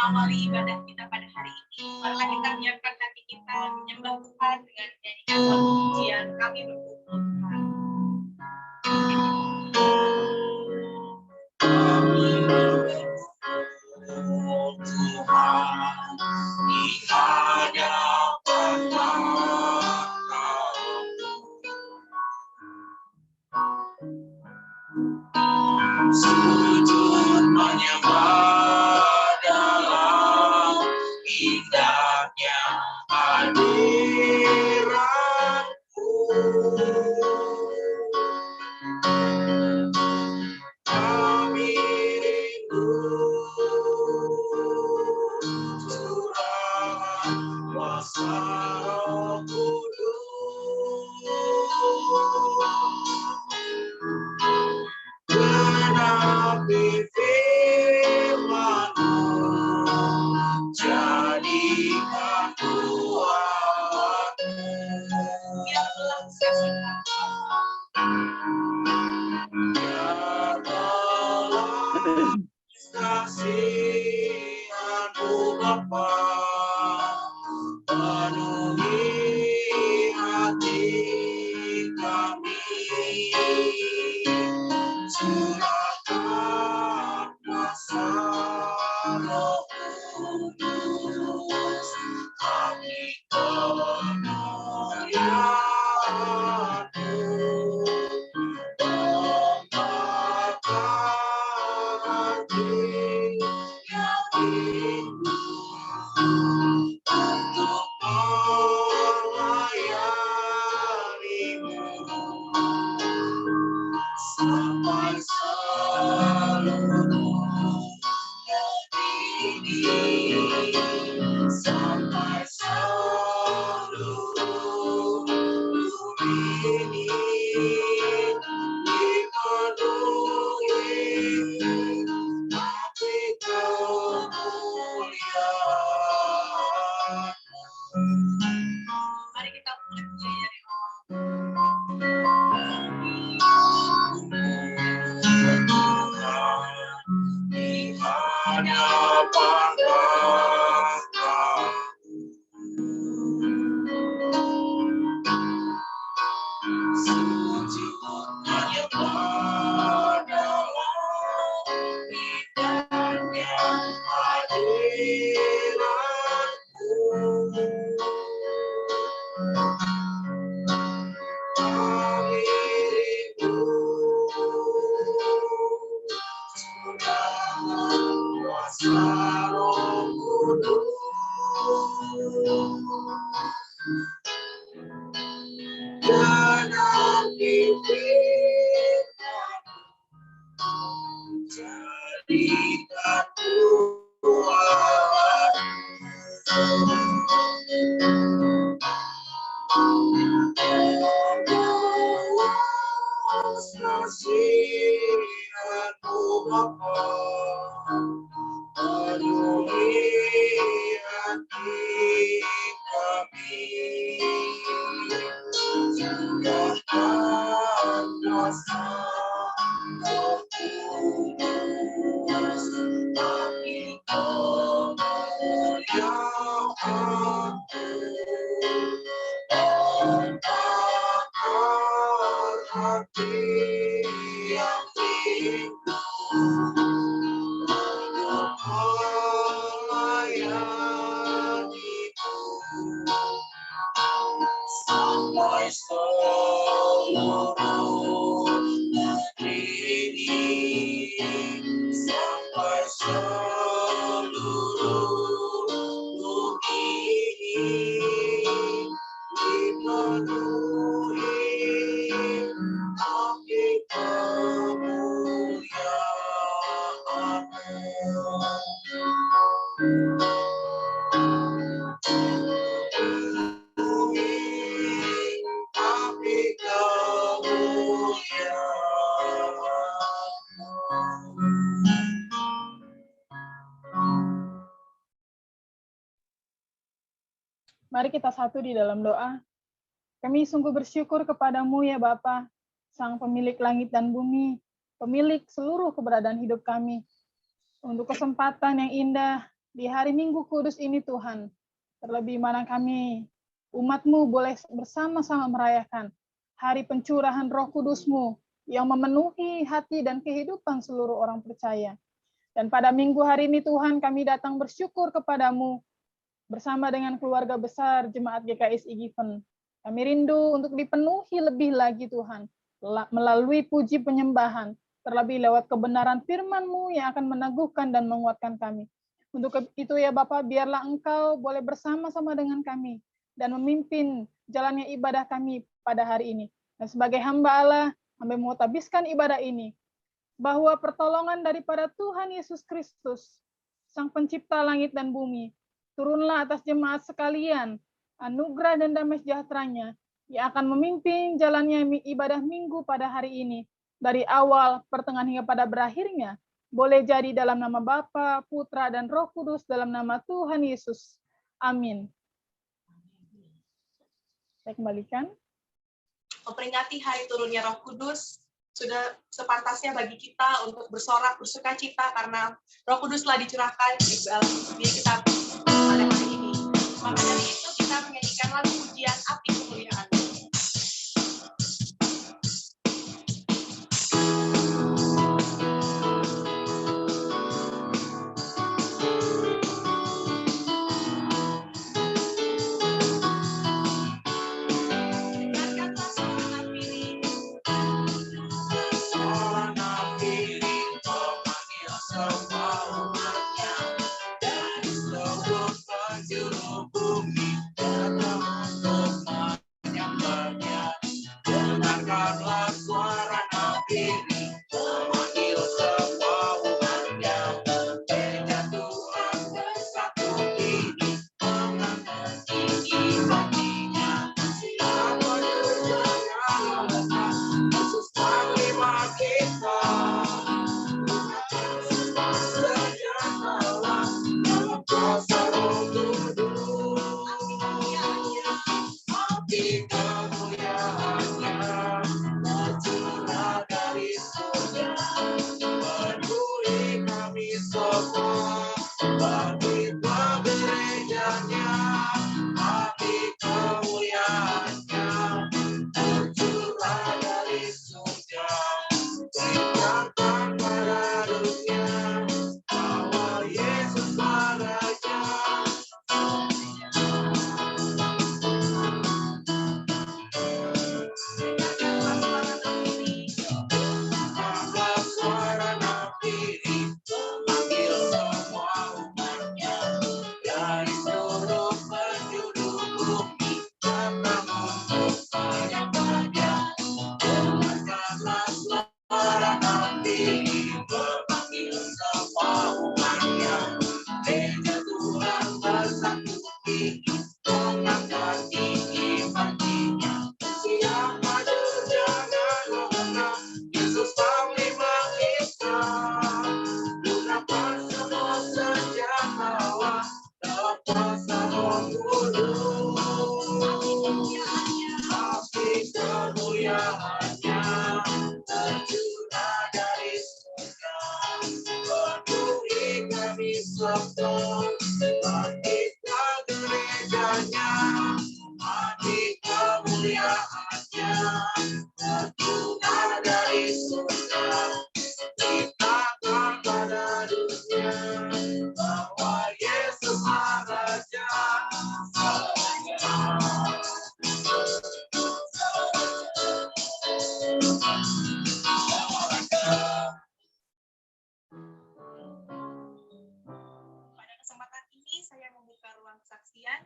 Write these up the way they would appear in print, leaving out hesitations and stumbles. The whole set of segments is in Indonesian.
mengawali ibadah kita pada hari ini. Maka kita menyiapkan hati kita menyembah Tuhan dengan nyanyian pujian kami berkumpul Tuhan. Sujud menyembah dalam indahnya hadirat-Mu. Kami rindu curahan kuasa Roh Kudus. Genapi firman-Mu, jadikan kuat-Mu. Biar belas kasihan Biar belas kasihan-Mu Bapa, penuhi hati kami. Curahkan kuasa Roh Kudus, kami kemuliaan-Mu, membakar hati yang rindu untuk melayani-Mu. Sampai seluruh ini, sampai seluruh ini dipenuhi api kemuliaan. Mari kita mulai puji dari awal. Di hadapan Bapa, sujud menyembah dalam indahnya hadirat-Mu. Kami rindu curahan kuasa Roh Kudus. Genapi firman-Mu, jadikan belas kasihan-Mu Bapa, penuhi hati kami. Curahkan kuasa Roh Kudus, kami kemuliaan-Mu, membakar hati yang rindu untuk melayani-Mu. Sampai seluruh negeri ini, sampai seluruh bumi ini dipenuhi api Mari kita satu di dalam doa. Kami sungguh bersyukur kepadamu ya Bapa, Sang pemilik langit dan bumi, pemilik seluruh keberadaan hidup kami. Untuk kesempatan yang indah di hari Minggu Kudus ini Tuhan. Terlebih mana kami, umat-Mu boleh bersama-sama merayakan hari pencurahan Roh Kudus-Mu yang memenuhi hati dan kehidupan seluruh orang percaya. Dan pada minggu hari ini Tuhan, kami datang bersyukur kepadamu bersama dengan keluarga besar Jemaat GKSI Given. Kami rindu untuk dipenuhi lebih lagi Tuhan, melalui puji penyembahan, terlebih lewat kebenaran firman-Mu yang akan meneguhkan dan menguatkan kami. Untuk itu ya Bapa, biarlah Engkau boleh bersama-sama dengan kami dan memimpin jalannya ibadah kami pada hari ini. Dan sebagai hamba Allah, hamba mau tabiskan ibadah ini, bahwa pertolongan daripada Tuhan Yesus Kristus, Sang Pencipta langit dan bumi, turunlah atas jemaat sekalian, anugerah dan damai sejahteranya yang akan memimpin jalannya ibadah minggu pada hari ini, dari awal, pertengahan hingga pada berakhirnya, boleh jadi dalam nama Bapa, Putra, dan Roh Kudus, dalam nama Tuhan Yesus. Amin. Saya kembalikan. Memperingati hari turunnya Roh Kudus, sudah sepantasnya bagi kita untuk bersorak, bersuka cita karena Roh Kudus telah dicurahkan di dalam diri kita pada hari ini. Maka dari itu kita menyanyikan lagu pujian Api Kemuliaan.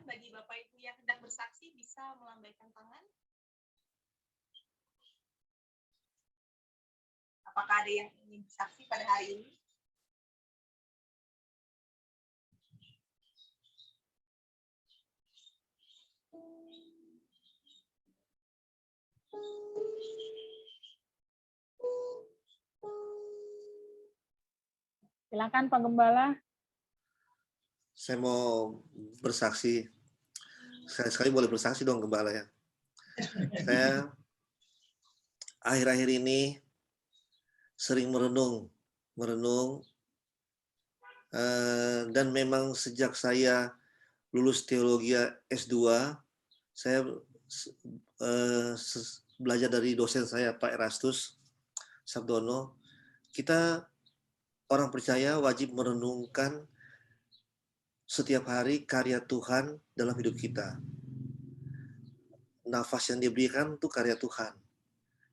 Bagi Bapak Ibu yang hendak bersaksi bisa melambaikan tangan. Apakah ada yang ingin bersaksi pada hari ini? Silakan Pak Gembala. Saya mau bersaksi. Sekali-sekali boleh bersaksi dong Gembala ya. Saya akhir-akhir ini sering merenung Dan memang sejak saya lulus teologi S2, saya belajar dari dosen saya, Pak Erastus Sabdono. Kita orang percaya wajib merenungkan setiap hari karya Tuhan dalam hidup kita. Nafas yang diberikan itu karya Tuhan.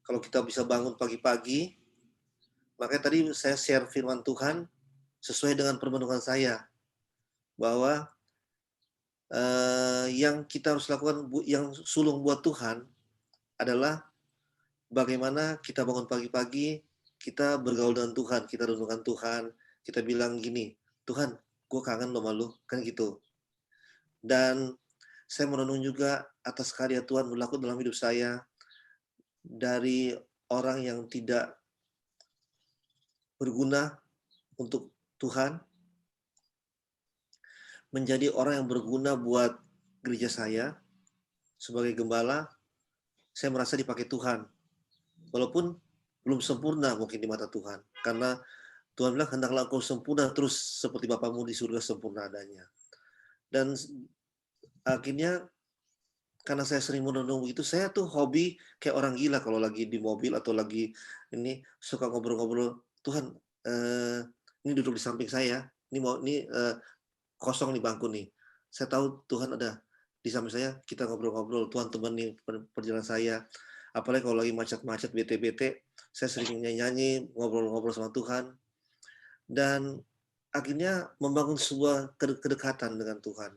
Kalau kita bisa bangun pagi-pagi, makanya tadi saya share firman Tuhan sesuai dengan permenungan saya, bahwa yang kita harus lakukan, yang sulung buat Tuhan adalah bagaimana kita bangun pagi-pagi, kita bergaul dengan Tuhan, kita renungkan Tuhan, kita bilang gini, Tuhan, gue kangen sama lu, kan gitu. Dan saya merenung juga atas karya Tuhan berlaku dalam hidup saya, dari orang yang tidak berguna untuk Tuhan, menjadi orang yang berguna buat gereja saya. Sebagai gembala, saya merasa dipakai Tuhan. Walaupun belum sempurna mungkin di mata Tuhan. Karena Tuhan bilang, hendaklah engkau sempurna terus seperti Bapamu di surga sempurna adanya. Dan akhirnya karena saya sering merenung begitu, saya tuh hobi kayak orang gila kalau lagi di mobil atau lagi ini suka ngobrol-ngobrol, Tuhan, ini duduk di samping saya, ini kosong nih bangku nih. Saya tahu Tuhan ada di samping saya, kita ngobrol-ngobrol, Tuhan temani perjalanan saya. Apalagi kalau lagi macet-macet, bete-bete, saya sering nyanyi, ngobrol-ngobrol sama Tuhan. Dan akhirnya membangun sebuah kedekatan dengan Tuhan.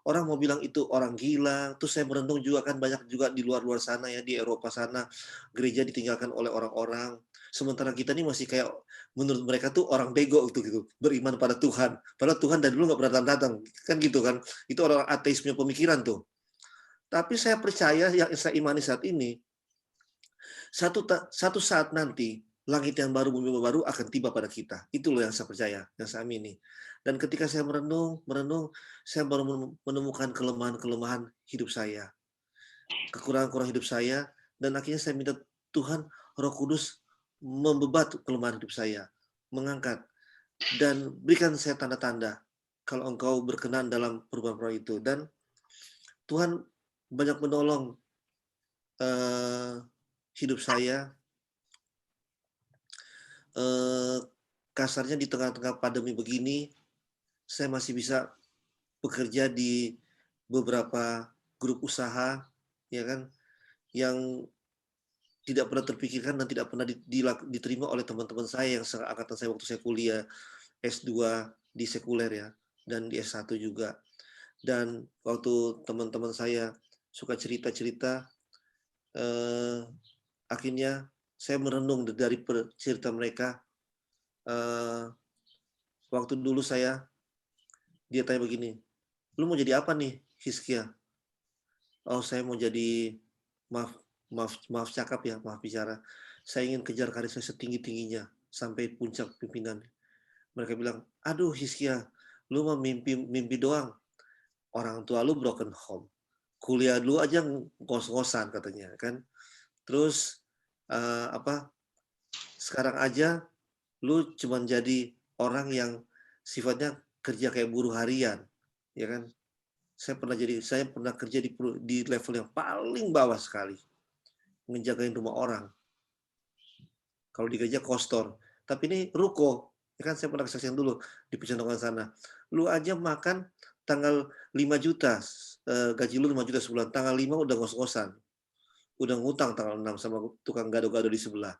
Orang mau bilang itu orang gila, terus saya merenung juga kan banyak juga di luar-luar sana ya, di Eropa sana, gereja ditinggalkan oleh orang-orang. Sementara kita ini masih kayak, menurut mereka tuh orang bego gitu, beriman pada Tuhan. Padahal Tuhan dari dulu nggak pernah datang, kan gitu kan. Itu orang ateis punya pemikiran tuh. Tapi saya percaya yang saya imani saat ini, satu saat nanti, langit yang baru, bumi yang baru akan tiba pada kita. Itu loh yang saya percaya, yang saya amini. Dan ketika saya merenung, saya baru menemukan kelemahan-kelemahan hidup saya. Kekurangan-kekurangan hidup saya. Dan akhirnya saya minta Tuhan, Roh Kudus, membebat kelemahan hidup saya. Mengangkat. Dan berikan saya tanda-tanda. Kalau engkau berkenan dalam perubahan itu. Dan Tuhan banyak menolong hidup saya. Kasarnya di tengah-tengah pandemi begini, saya masih bisa bekerja di beberapa grup usaha, ya kan, yang tidak pernah terpikirkan dan tidak pernah diterima oleh teman-teman saya yang seangkatan saya waktu saya kuliah S2 di sekuler ya, dan di S1 juga. Dan waktu teman-teman saya suka cerita-cerita, akhirnya saya merenung dari cerita mereka. Waktu dulu dia tanya begini, lu mau jadi apa nih, Hizkia? Oh, saya mau jadi, maaf cakap ya, maaf bicara. Saya ingin kejar karir saya setinggi-tingginya sampai puncak pimpinan. Mereka bilang, aduh Hizkia, lu mau mimpi doang. Orang tua lu broken home. Kuliah dulu aja ngos-ngosan katanya kan. Terus sekarang aja lu cuma jadi orang yang sifatnya kerja kayak buruh harian, ya kan? Saya pernah kerja di level yang paling bawah sekali, menjagain rumah orang. Kalau di gereja kostor, tapi ini ruko, ya kan? Saya pernah kesaksian dulu di Pecenongan sana. Lu aja makan tanggal 5 juta, gaji lu 5 juta sebulan, tanggal 5 udah ngos-ngosan, udah ngutang tanggal 6 sama tukang gado-gado di sebelah.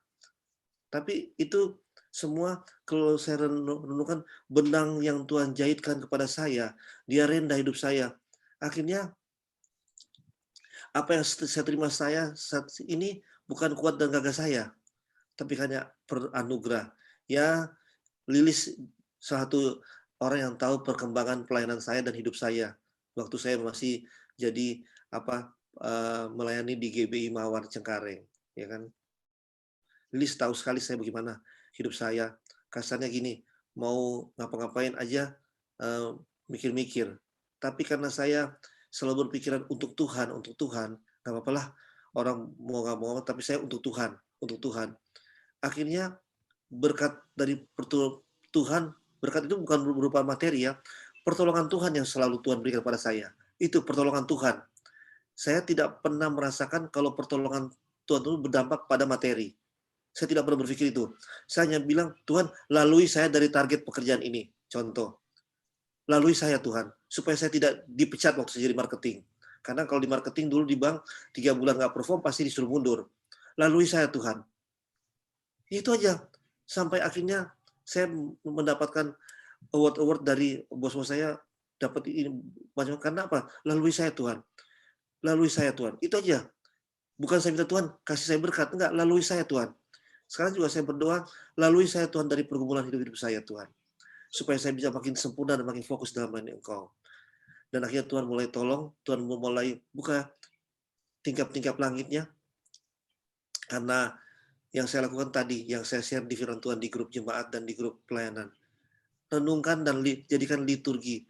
Tapi itu semua kalau saya renungkan, benang yang Tuhan jahitkan kepada saya, dia rendah hidup saya. Akhirnya apa yang saya terima saat ini bukan kuat dan gagah saya, tapi hanya anugerah. Ya, Lilis satu orang yang tahu perkembangan pelayanan saya dan hidup saya waktu saya masih jadi melayani di GBI Mawar Cengkareng, ya kan. Lilis tahu sekali saya bagaimana hidup saya. Kasarnya gini, mau ngapa-ngapain aja mikir-mikir. Tapi karena saya selalu berpikiran untuk Tuhan, nggak apa-apa lah orang mau nggak mau, tapi saya untuk Tuhan. Akhirnya berkat dari Tuhan Berkat itu bukan berupa materi ya. Pertolongan Tuhan yang selalu Tuhan berikan kepada saya. Itu pertolongan Tuhan. Saya tidak pernah merasakan kalau pertolongan Tuhan itu berdampak pada materi. Saya tidak pernah berpikir itu. Saya hanya bilang, Tuhan, lalui saya dari target pekerjaan ini. Contoh, lalui saya Tuhan, supaya saya tidak dipecat waktu saya jadi marketing. Karena kalau di marketing dulu di bank, 3 bulan nggak perform, pasti disuruh mundur. Lalui saya Tuhan. Itu aja. Sampai akhirnya saya mendapatkan award dari bos-bos saya, dapat ini banyak. Karena apa? Lalui saya Tuhan. Lalui saya Tuhan. Itu aja. Bukan saya minta Tuhan, kasih saya berkat. Enggak, lalui saya Tuhan. Sekarang juga saya berdoa, lalui saya Tuhan dari pergumulan hidup saya Tuhan. Supaya saya bisa makin sempurna dan makin fokus dalam melayani Engkau. Dan akhirnya Tuhan mulai tolong, Tuhan mulai buka tingkap-tingkap langitnya. Karena yang saya lakukan tadi, yang saya share di firman Tuhan di grup jemaat dan di grup pelayanan. Renungkan dan jadikan liturgi.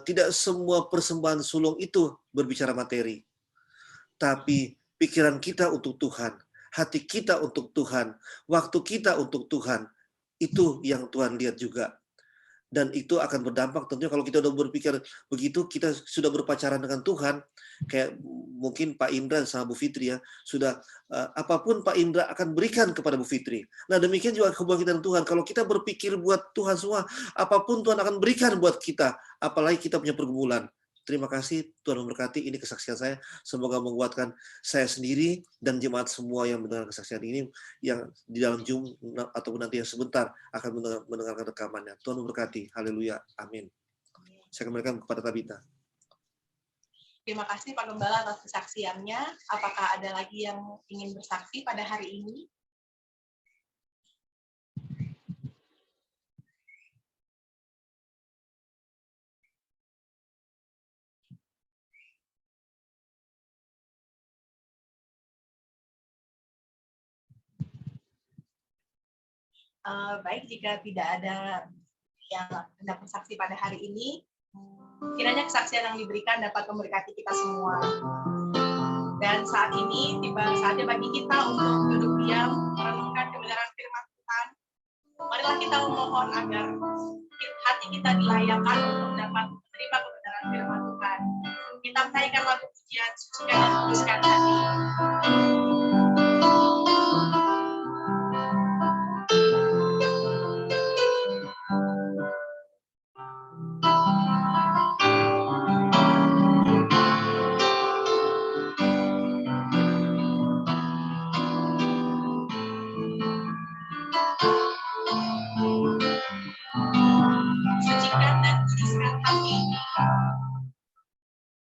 Tidak semua persembahan sulung itu berbicara materi. Tapi pikiran kita untuk Tuhan, hati kita untuk Tuhan, waktu kita untuk Tuhan, itu yang Tuhan lihat juga. Dan itu akan berdampak tentunya kalau kita udah berpikir begitu, kita sudah berpacaran dengan Tuhan, kayak mungkin Pak Indra sama Bu Fitri ya, sudah apapun Pak Indra akan berikan kepada Bu Fitri. Nah demikian juga hubungan kita dengan Tuhan, kalau kita berpikir buat Tuhan semua, apapun Tuhan akan berikan buat kita, apalagi kita punya pergumulan. Terima kasih, Tuhan memberkati. Ini kesaksian saya. Semoga menguatkan saya sendiri dan jemaat semua yang mendengar kesaksian ini, yang di dalam Zoom ataupun nanti yang sebentar akan mendengarkan rekamannya. Tuhan memberkati. Haleluya. Amin. Saya kembalikan kepada Tabita. Terima kasih Pak Gembala atas kesaksiannya. Apakah ada lagi yang ingin bersaksi pada hari ini? Baik, jika tidak ada yang hendak bersaksi pada hari ini, kiranya kesaksian yang diberikan dapat memberkati kita semua. Dan saat ini tiba saatnya bagi kita untuk duduk diam, merenungkan kebenaran firman Tuhan. Marilah kita memohon agar hati kita dilayakkan untuk dapat menerima kebenaran firman Tuhan. Kita menaikkan lagu pujian, sucikan dan kuduskan hati. Sucikan dan kuduskan hati.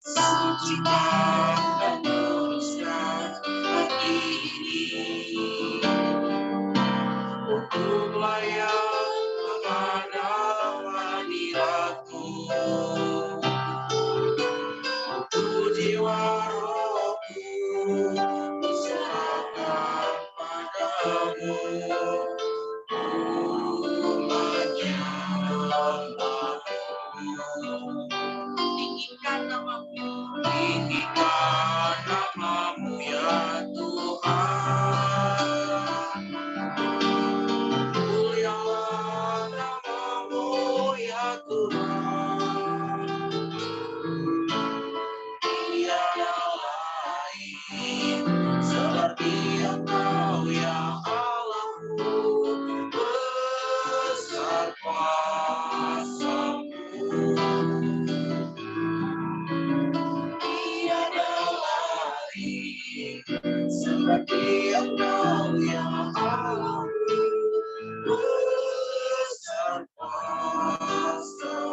Sucikan dan kuduskan hati ini untuk layak menghadap hadirat-Mu. Untuk jiwa rohku kuserahkan padamu. Tinggikan nama-Mu. Tinggikan nama-Mu ya Tuhan. Mulialah nama-Mu ya Tuhan. Tiada lain seperti Engkau ya Allahku, besar kuasa-Mu. Tiada lain seperti Engkau ya Allahku, besar kuasa-Mu.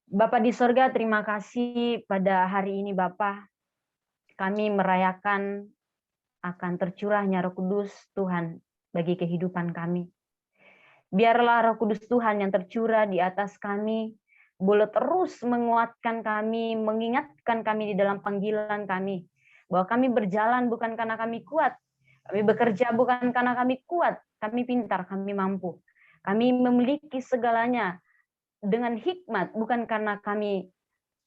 Bapa di sorga, terima kasih pada hari ini Bapa. Kami merayakan akan tercurahnya Roh Kudus Tuhan bagi kehidupan kami. Biarlah Roh Kudus Tuhan yang tercurah di atas kami, boleh terus menguatkan kami, mengingatkan kami di dalam panggilan kami. Bahwa kami berjalan bukan karena kami kuat, kami bekerja bukan karena kami kuat, kami pintar, kami mampu. Kami memiliki segalanya dengan hikmat, bukan karena kami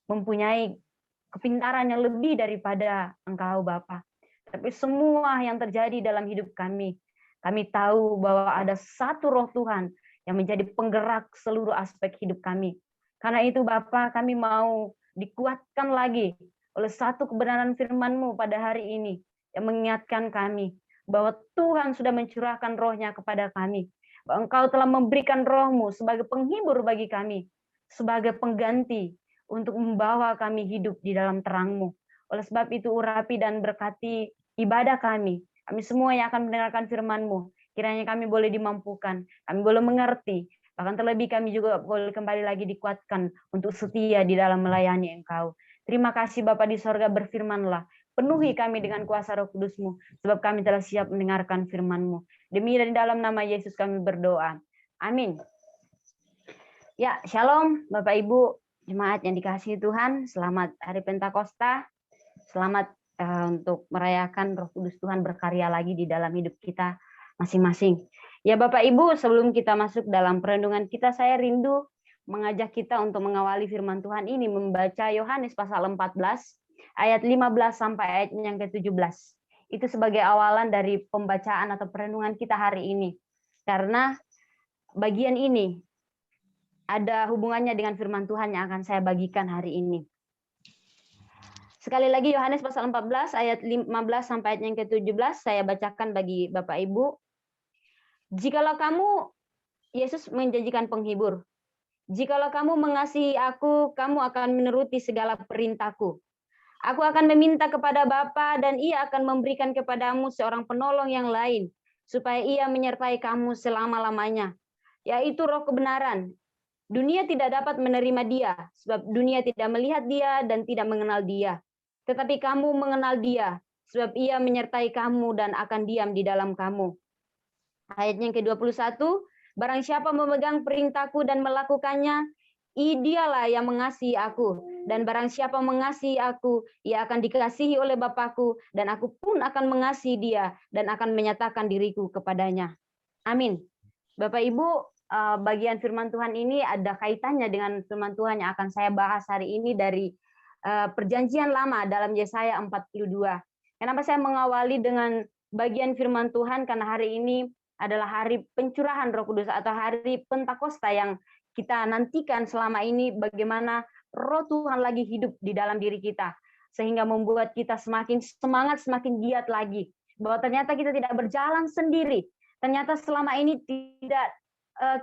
mempunyai kepintaran yang lebih daripada Engkau Bapa. Tapi semua yang terjadi dalam hidup kami tahu bahwa ada satu roh Tuhan yang menjadi penggerak seluruh aspek hidup kami. Karena itu Bapa, kami mau dikuatkan lagi oleh satu kebenaran firman-Mu pada hari ini yang mengingatkan kami bahwa Tuhan sudah mencurahkan roh-Nya kepada kami. Bahwa Engkau telah memberikan roh-Mu sebagai penghibur bagi kami, sebagai pengganti untuk membawa kami hidup di dalam terang-Mu. Oleh sebab itu urapi dan berkati ibadah kami. Kami semua yang akan mendengarkan firman-Mu. Kiranya kami boleh dimampukan, kami boleh mengerti, bahkan terlebih kami juga boleh kembali lagi dikuatkan untuk setia di dalam melayani Engkau. Terima kasih Bapa di sorga, berfirman-Lah. Penuhi kami dengan kuasa Roh Kudus-Mu, sebab kami telah siap mendengarkan firman-Mu. Demi dan dalam nama Yesus kami berdoa. Amin. Ya, shalom Bapak Ibu, jemaat yang dikasihi Tuhan. Selamat Hari Pentakosta. Selamat untuk merayakan Roh Kudus Tuhan berkarya lagi di dalam hidup kita masing-masing. Ya Bapak Ibu, sebelum kita masuk dalam perenungan kita, saya rindu mengajak kita untuk mengawali firman Tuhan ini, membaca Yohanes pasal 14, ayat 15 sampai ayat yang ke-17. Itu sebagai awalan dari pembacaan atau perenungan kita hari ini. Karena bagian ini ada hubungannya dengan firman Tuhan yang akan saya bagikan hari ini. Sekali lagi Yohanes pasal 14 ayat 15 sampai ayat yang ke-17 saya bacakan bagi Bapak Ibu. Jikalau kamu, Yesus menjanjikan penghibur. Jikalau kamu mengasihi aku, kamu akan menuruti segala perintahku. Aku akan meminta kepada Bapa dan Ia akan memberikan kepadamu seorang penolong yang lain, supaya Ia menyertai kamu selama-lamanya, yaitu Roh kebenaran. Dunia tidak dapat menerima Dia, sebab dunia tidak melihat Dia dan tidak mengenal Dia. Tetapi kamu mengenal Dia, sebab Ia menyertai kamu dan akan diam di dalam kamu. Ayat yang ke-21, barang siapa memegang perintahku dan melakukannya, dialah yang mengasihi aku. Dan barang siapa mengasihi aku, ia akan dikasihi oleh Bapakku, dan aku pun akan mengasihi dia, dan akan menyatakan diriku kepadanya. Amin. Bapak Ibu, bagian firman Tuhan ini ada kaitannya dengan firman Tuhan yang akan saya bahas hari ini dari Perjanjian Lama dalam Yesaya 42. Kenapa saya mengawali dengan bagian firman Tuhan? Karena hari ini adalah hari pencurahan Roh Kudus atau hari Pentakosta yang kita nantikan selama ini, bagaimana Roh Tuhan lagi hidup di dalam diri kita sehingga membuat kita semakin semangat, semakin giat lagi bahwa ternyata kita tidak berjalan sendiri. Ternyata selama ini tidak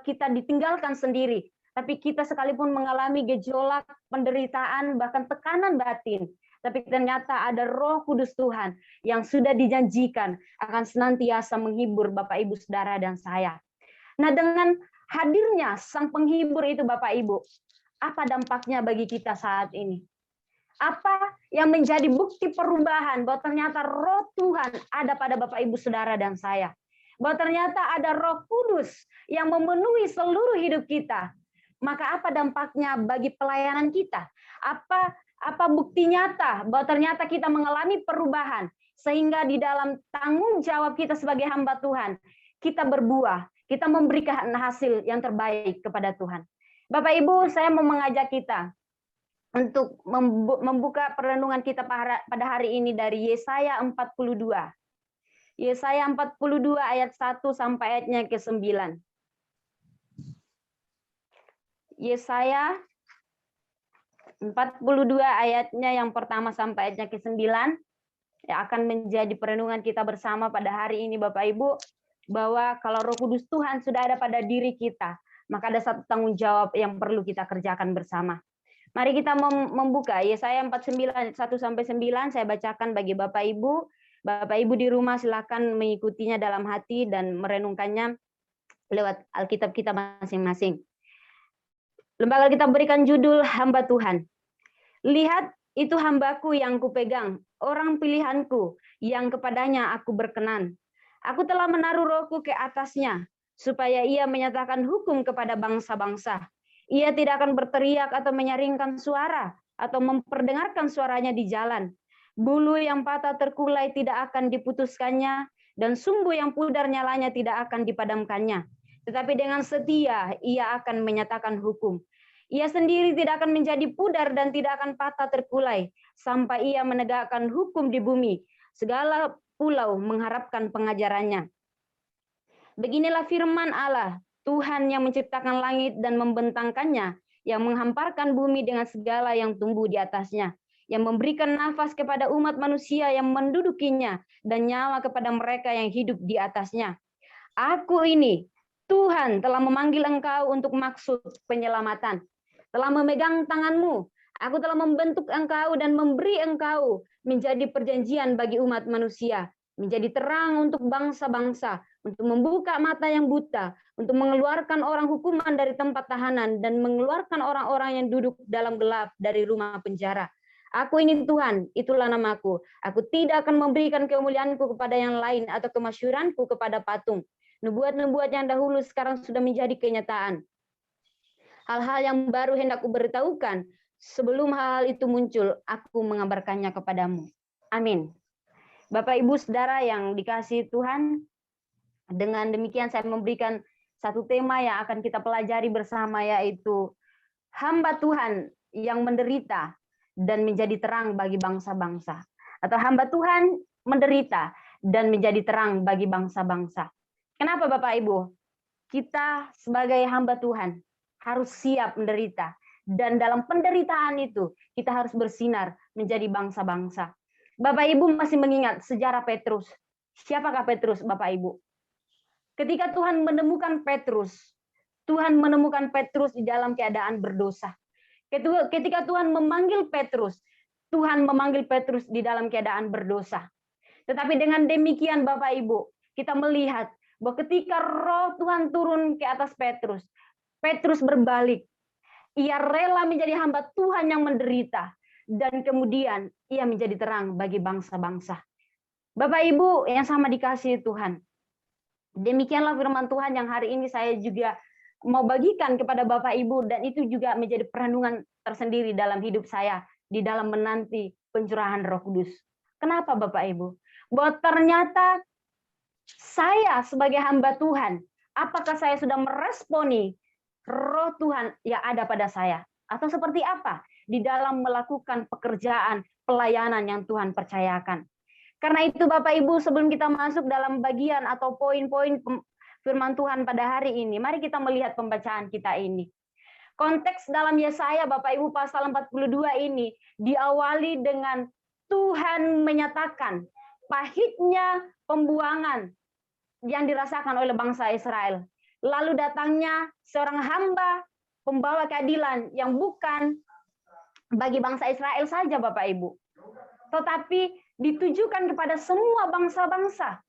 kita ditinggalkan sendiri, tapi kita sekalipun mengalami gejolak, penderitaan, bahkan tekanan batin, tapi ternyata ada Roh Kudus Tuhan yang sudah dijanjikan akan senantiasa menghibur Bapak Ibu Saudara dan saya. Nah, dengan hadirnya Sang Penghibur itu Bapak Ibu, apa dampaknya bagi kita saat ini? Apa yang menjadi bukti perubahan bahwa ternyata Roh Tuhan ada pada Bapak Ibu Saudara dan saya? Bahwa ternyata ada Roh Kudus yang memenuhi seluruh hidup kita. Maka apa dampaknya bagi pelayanan kita? Apa bukti nyata bahwa ternyata kita mengalami perubahan sehingga di dalam tanggung jawab kita sebagai hamba Tuhan, kita berbuah, kita memberikan hasil yang terbaik kepada Tuhan. Bapak Ibu, saya mau mengajak kita untuk membuka perenungan kita pada hari ini dari Yesaya 42. Yesaya 42 ayat 1 sampai ayatnya ke-9. Yesaya 42 ayatnya yang pertama sampai ayatnya ke-9 yang akan menjadi perenungan kita bersama pada hari ini Bapak Ibu, bahwa kalau Roh Kudus Tuhan sudah ada pada diri kita, maka ada satu tanggung jawab yang perlu kita kerjakan bersama. Mari kita membuka Yesaya 49 ayat 1 sampai 9, saya bacakan bagi Bapak Ibu. Bapak Ibu di rumah silakan mengikutinya dalam hati dan merenungkannya lewat Alkitab kita masing-masing. Lembaga kita berikan judul Hamba Tuhan. Lihat, itu hambaku yang kupegang, orang pilihanku yang kepadanya aku berkenan. Aku telah menaruh rohku ke atasnya, supaya ia menyatakan hukum kepada bangsa-bangsa. Ia tidak akan berteriak atau menyaringkan suara, atau memperdengarkan suaranya di jalan. Bulu yang patah terkulai tidak akan diputuskannya, dan sumbu yang pudar nyalanya tidak akan dipadamkannya. Tetapi dengan setia ia akan menyatakan hukum. Ia sendiri tidak akan menjadi pudar dan tidak akan patah terkulai sampai ia menegakkan hukum di bumi. Segala pulau mengharapkan pengajarannya. Beginilah firman Allah, Tuhan yang menciptakan langit dan membentangkannya, yang menghamparkan bumi dengan segala yang tumbuh di atasnya, yang memberikan nafas kepada umat manusia yang mendudukinya, dan nyawa kepada mereka yang hidup di atasnya. Aku ini, Tuhan, telah memanggil engkau untuk maksud penyelamatan. Telah memegang tanganmu, aku telah membentuk engkau dan memberi engkau menjadi perjanjian bagi umat manusia, menjadi terang untuk bangsa-bangsa, untuk membuka mata yang buta, untuk mengeluarkan orang hukuman dari tempat tahanan, dan mengeluarkan orang-orang yang duduk dalam gelap dari rumah penjara. Aku ini Tuhan, itulah namaku. Aku tidak akan memberikan kemuliaanku kepada yang lain atau kemasyhuranku kepada patung. Nubuat-nubuat yang dahulu sekarang sudah menjadi kenyataan. Hal-hal yang baru hendak kuberitahukan, sebelum hal itu muncul, aku mengabarkannya kepadamu. Amin. Bapak, Ibu, Saudara yang dikasihi Tuhan, dengan demikian saya memberikan satu tema yang akan kita pelajari bersama, yaitu hamba Tuhan yang menderita dan menjadi terang bagi bangsa-bangsa. Atau hamba Tuhan menderita dan menjadi terang bagi bangsa-bangsa. Kenapa Bapak Ibu? Kita sebagai hamba Tuhan harus siap menderita. Dan dalam penderitaan itu, kita harus bersinar menjadi bangsa-bangsa. Bapak Ibu masih mengingat sejarah Petrus. Siapakah Petrus, Bapak Ibu? Ketika Tuhan menemukan Petrus di dalam keadaan berdosa. Ketika Tuhan memanggil Petrus, Tuhan memanggil Petrus di dalam keadaan berdosa. Tetapi dengan demikian Bapak Ibu, kita melihat bahwa ketika roh Tuhan turun ke atas Petrus, Petrus berbalik. Ia rela menjadi hamba Tuhan yang menderita. Dan kemudian ia menjadi terang bagi bangsa-bangsa. Bapak Ibu yang sama dikasihi Tuhan. Demikianlah firman Tuhan yang hari ini saya juga mau bagikan kepada Bapak Ibu. Dan itu juga menjadi perenungan tersendiri dalam hidup saya. Di dalam menanti pencurahan Roh Kudus. Kenapa Bapak Ibu? Bahwa ternyata saya sebagai hamba Tuhan, apakah saya sudah meresponi Roh Tuhan yang ada pada saya? Atau seperti apa di dalam melakukan pekerjaan pelayanan yang Tuhan percayakan? Karena itu Bapak Ibu, sebelum kita masuk dalam bagian atau poin-poin firman Tuhan pada hari ini, mari kita melihat pembacaan kita ini. Konteks dalam Yesaya Bapak Ibu pasal 42 ini diawali dengan Tuhan menyatakan pahitnya pembuangan yang dirasakan oleh bangsa Israel. Lalu datangnya seorang hamba pembawa keadilan yang bukan bagi bangsa Israel saja Bapak Ibu. Tetapi ditujukan kepada semua bangsa-bangsa.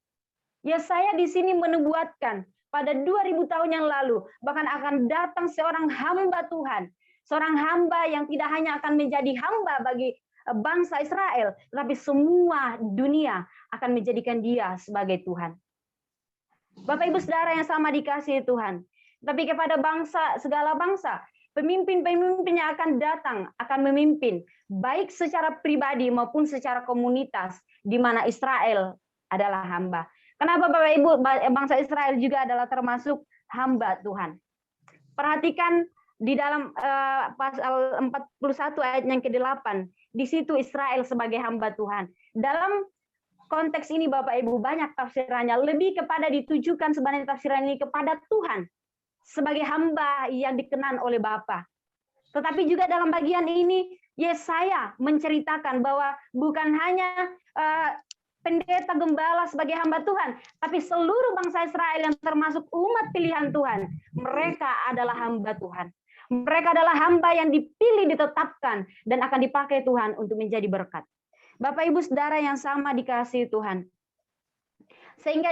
Yesaya di sini menubuatkan pada 2000 tahun yang lalu bahkan akan datang seorang hamba Tuhan. Seorang hamba yang tidak hanya akan menjadi hamba bagi bangsa Israel, tetapi semua dunia akan menjadikan dia sebagai Tuhan. Bapak Ibu Saudara yang sama dikasihi Tuhan. Tapi kepada bangsa, segala bangsa, pemimpin-pemimpin yang akan datang akan memimpin baik secara pribadi maupun secara komunitas di mana Israel adalah hamba. Kenapa Bapak Ibu bangsa Israel juga adalah termasuk hamba Tuhan? Perhatikan di dalam pasal 41 ayat yang ke-8, di situ Israel sebagai hamba Tuhan. Dalam konteks ini Bapak Ibu banyak tafsirannya, lebih kepada ditujukan sebenarnya tafsiran ini kepada Tuhan sebagai hamba yang dikenan oleh Bapa. Tetapi juga dalam bagian ini Yesaya menceritakan bahwa bukan hanya pendeta gembala sebagai hamba Tuhan, tapi seluruh bangsa Israel yang termasuk umat pilihan Tuhan, mereka adalah hamba Tuhan. Mereka adalah hamba yang dipilih, ditetapkan, dan akan dipakai Tuhan untuk menjadi berkat. Bapak Ibu Saudara yang sama dikasihi Tuhan. Sehingga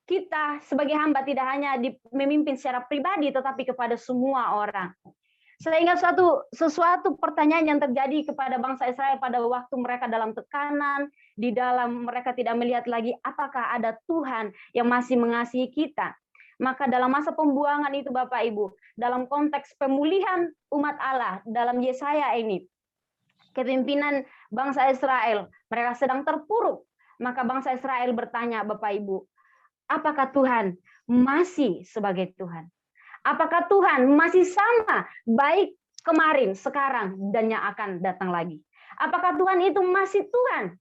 kita sebagai hamba tidak hanya memimpin secara pribadi, tetapi kepada semua orang. Sehingga sesuatu pertanyaan yang terjadi kepada bangsa Israel pada waktu mereka dalam tekanan, di dalam mereka tidak melihat lagi apakah ada Tuhan yang masih mengasihi kita. Maka dalam masa pembuangan itu Bapak Ibu, dalam konteks pemulihan umat Allah dalam Yesaya ini, kepimpinan bangsa Israel, mereka sedang terpuruk. Maka bangsa Israel bertanya, Bapak Ibu, apakah Tuhan masih sebagai Tuhan? Apakah Tuhan masih sama baik kemarin, sekarang, dan yang akan datang lagi? Apakah Tuhan itu masih Tuhan?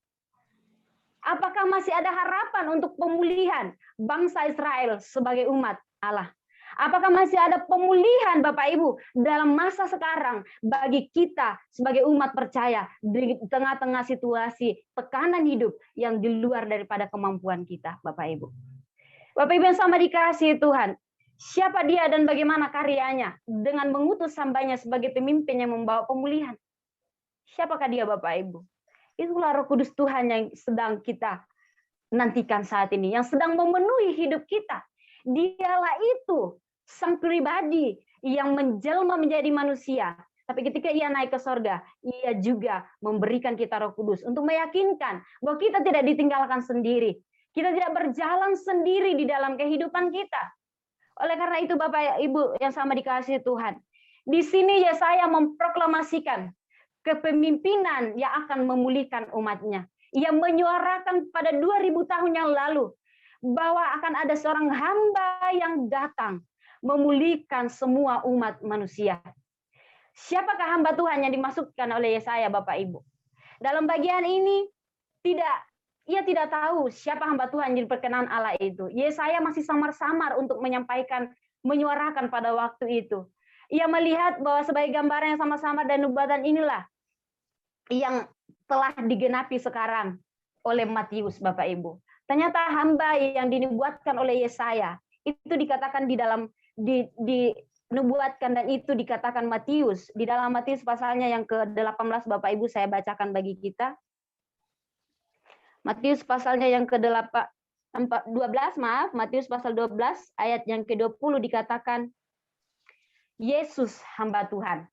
Apakah masih ada harapan untuk pemulihan bangsa Israel sebagai umat Allah? Apakah masih ada pemulihan Bapak Ibu dalam masa sekarang bagi kita sebagai umat percaya di tengah-tengah situasi tekanan hidup yang di luar daripada kemampuan kita, Bapak Ibu? Bapak Ibu yang sama dikasihi Tuhan, siapa dia dan bagaimana karyanya dengan mengutus hambanya sebagai pemimpin yang membawa pemulihan? Siapakah dia Bapak Ibu? Itulah Roh Kudus Tuhan yang sedang kita nantikan saat ini, yang sedang memenuhi hidup kita. Dialah itu sang pribadi yang menjelma menjadi manusia. Tapi ketika ia naik ke sorga, ia juga memberikan kita Roh Kudus untuk meyakinkan bahwa kita tidak ditinggalkan sendiri. Kita tidak berjalan sendiri di dalam kehidupan kita. Oleh karena itu Bapak Ibu yang sama dikasihi Tuhan, di sini Yesaya memproklamasikan kepemimpinan yang akan memulihkan umatnya. Ia menyuarakan pada 2000 tahun yang lalu bahwa akan ada seorang hamba yang datang memulihkan semua umat manusia. Siapakah hamba Tuhan yang dimaksudkan oleh Yesaya Bapak Ibu? Dalam bagian ini ia tidak tahu siapa hamba Tuhan yang diperkenan Allah itu. Yesaya masih samar-samar untuk menyampaikan, menyuarakan pada waktu itu. Ia melihat bahwa sebagai gambaran yang sama-samar dan nubuatan inilah yang telah digenapi sekarang oleh Matius Bapak Ibu. Ternyata hamba yang dinubuatkan oleh Yesaya itu dikatakan dinubuatkan dan itu dikatakan Matius. Di dalam Matius pasalnya yang ke-18 Bapak Ibu saya bacakan bagi kita. Matius pasalnya yang Matius pasal 12 ayat yang ke-20 dikatakan Yesus hamba Tuhan.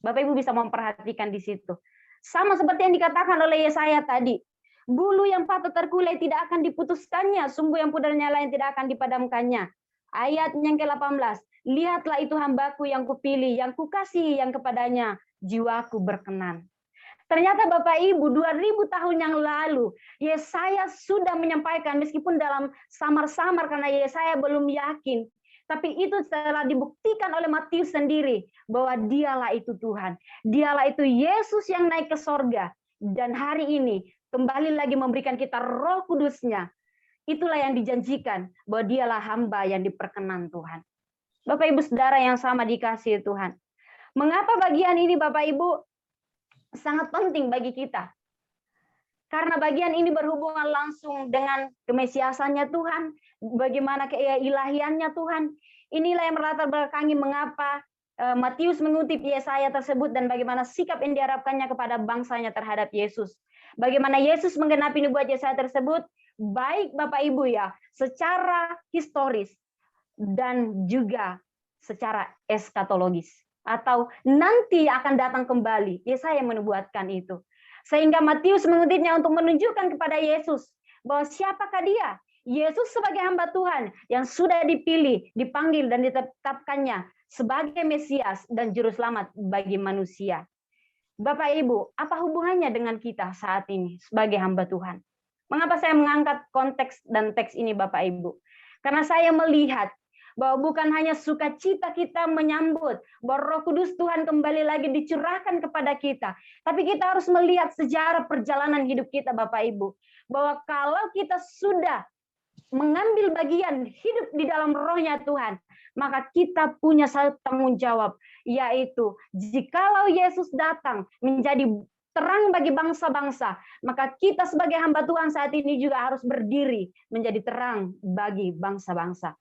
Bapak Ibu bisa memperhatikan di situ. Sama seperti yang dikatakan oleh Yesaya tadi. Bulu yang patut terkulai tidak akan diputuskannya, sumbu yang pudar nyala yang tidak akan dipadamkannya. Ayat yang ke-18, lihatlah itu hambaku yang kupilih, yang kukasihi, yang kepadanya jiwaku berkenan. Ternyata Bapak Ibu, 2000 tahun yang lalu, Yesaya sudah menyampaikan, meskipun dalam samar-samar karena Yesaya belum yakin, tapi itu telah dibuktikan oleh Matius sendiri, bahwa dialah itu Tuhan. Dialah itu Yesus yang naik ke sorga. Dan hari ini, kembali lagi memberikan kita Roh Kudus-Nya. Itulah yang dijanjikan, bahwa dialah hamba yang diperkenan Tuhan. Bapak Ibu Saudara yang sama dikasihi Tuhan. Mengapa bagian ini Bapak Ibu sangat penting bagi kita? Karena bagian ini berhubungan langsung dengan kemesiasannya Tuhan, bagaimana keilahiannya Tuhan. Inilah yang melatar belakangi mengapa Matius mengutip Yesaya tersebut dan bagaimana sikap yang diharapkannya kepada bangsanya terhadap Yesus. Bagaimana Yesus menggenapi nubuat Yesaya tersebut, baik Bapak Ibu ya, secara historis dan juga secara eskatologis. Atau nanti akan datang kembali, Yesaya menubuatkan itu. Sehingga Matius mengutipnya untuk menunjukkan kepada Yesus bahwa siapakah dia? Yesus sebagai hamba Tuhan yang sudah dipilih, dipanggil dan ditetapkannya sebagai Mesias dan Juru Selamat bagi manusia. Bapak Ibu, apa hubungannya dengan kita saat ini sebagai hamba Tuhan? Mengapa saya mengangkat konteks dan teks ini Bapak Ibu? Karena saya melihat bahwa bukan hanya sukacita kita menyambut bahwa Roh Kudus Tuhan kembali lagi dicurahkan kepada kita, tapi kita harus melihat sejarah perjalanan hidup kita Bapak Ibu, bahwa kalau kita sudah mengambil bagian hidup di dalam Roh-Nya Tuhan, maka kita punya satu tanggung jawab, yaitu jikalau Yesus datang menjadi terang bagi bangsa-bangsa, maka kita sebagai hamba Tuhan saat ini juga harus berdiri menjadi terang bagi bangsa-bangsa.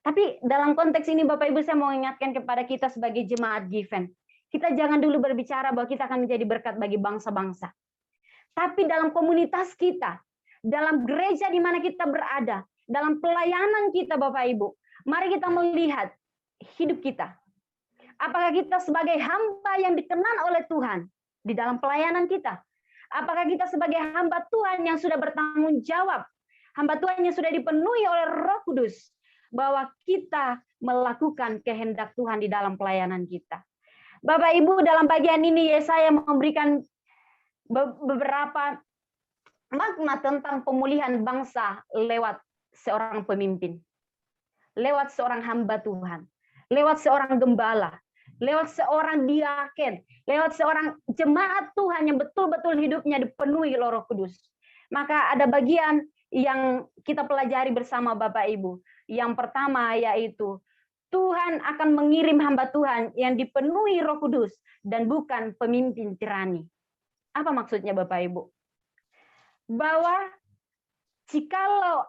Tapi dalam konteks ini Bapak Ibu saya mau ingatkan kepada kita sebagai jemaat Given. Kita jangan dulu berbicara bahwa kita akan menjadi berkat bagi bangsa-bangsa. Tapi dalam komunitas kita, dalam gereja di mana kita berada, dalam pelayanan kita Bapak Ibu, mari kita melihat hidup kita. Apakah kita sebagai hamba yang dikenal oleh Tuhan di dalam pelayanan kita? Apakah kita sebagai hamba Tuhan yang sudah bertanggung jawab? Hamba Tuhan yang sudah dipenuhi oleh Roh Kudus, bahwa kita melakukan kehendak Tuhan di dalam pelayanan kita. Bapak Ibu, dalam bagian ini Yesaya memberikan beberapa makna tentang pemulihan bangsa lewat seorang pemimpin. lewat seorang hamba Tuhan, lewat seorang gembala, lewat seorang diaken, lewat seorang jemaat Tuhan yang betul-betul hidupnya dipenuhi oleh Roh Kudus. Maka ada bagian yang kita pelajari bersama Bapak Ibu. Yang pertama yaitu Tuhan akan mengirim hamba Tuhan yang dipenuhi Roh Kudus dan bukan pemimpin tirani. Apa maksudnya Bapak Ibu? Bahwa jikalau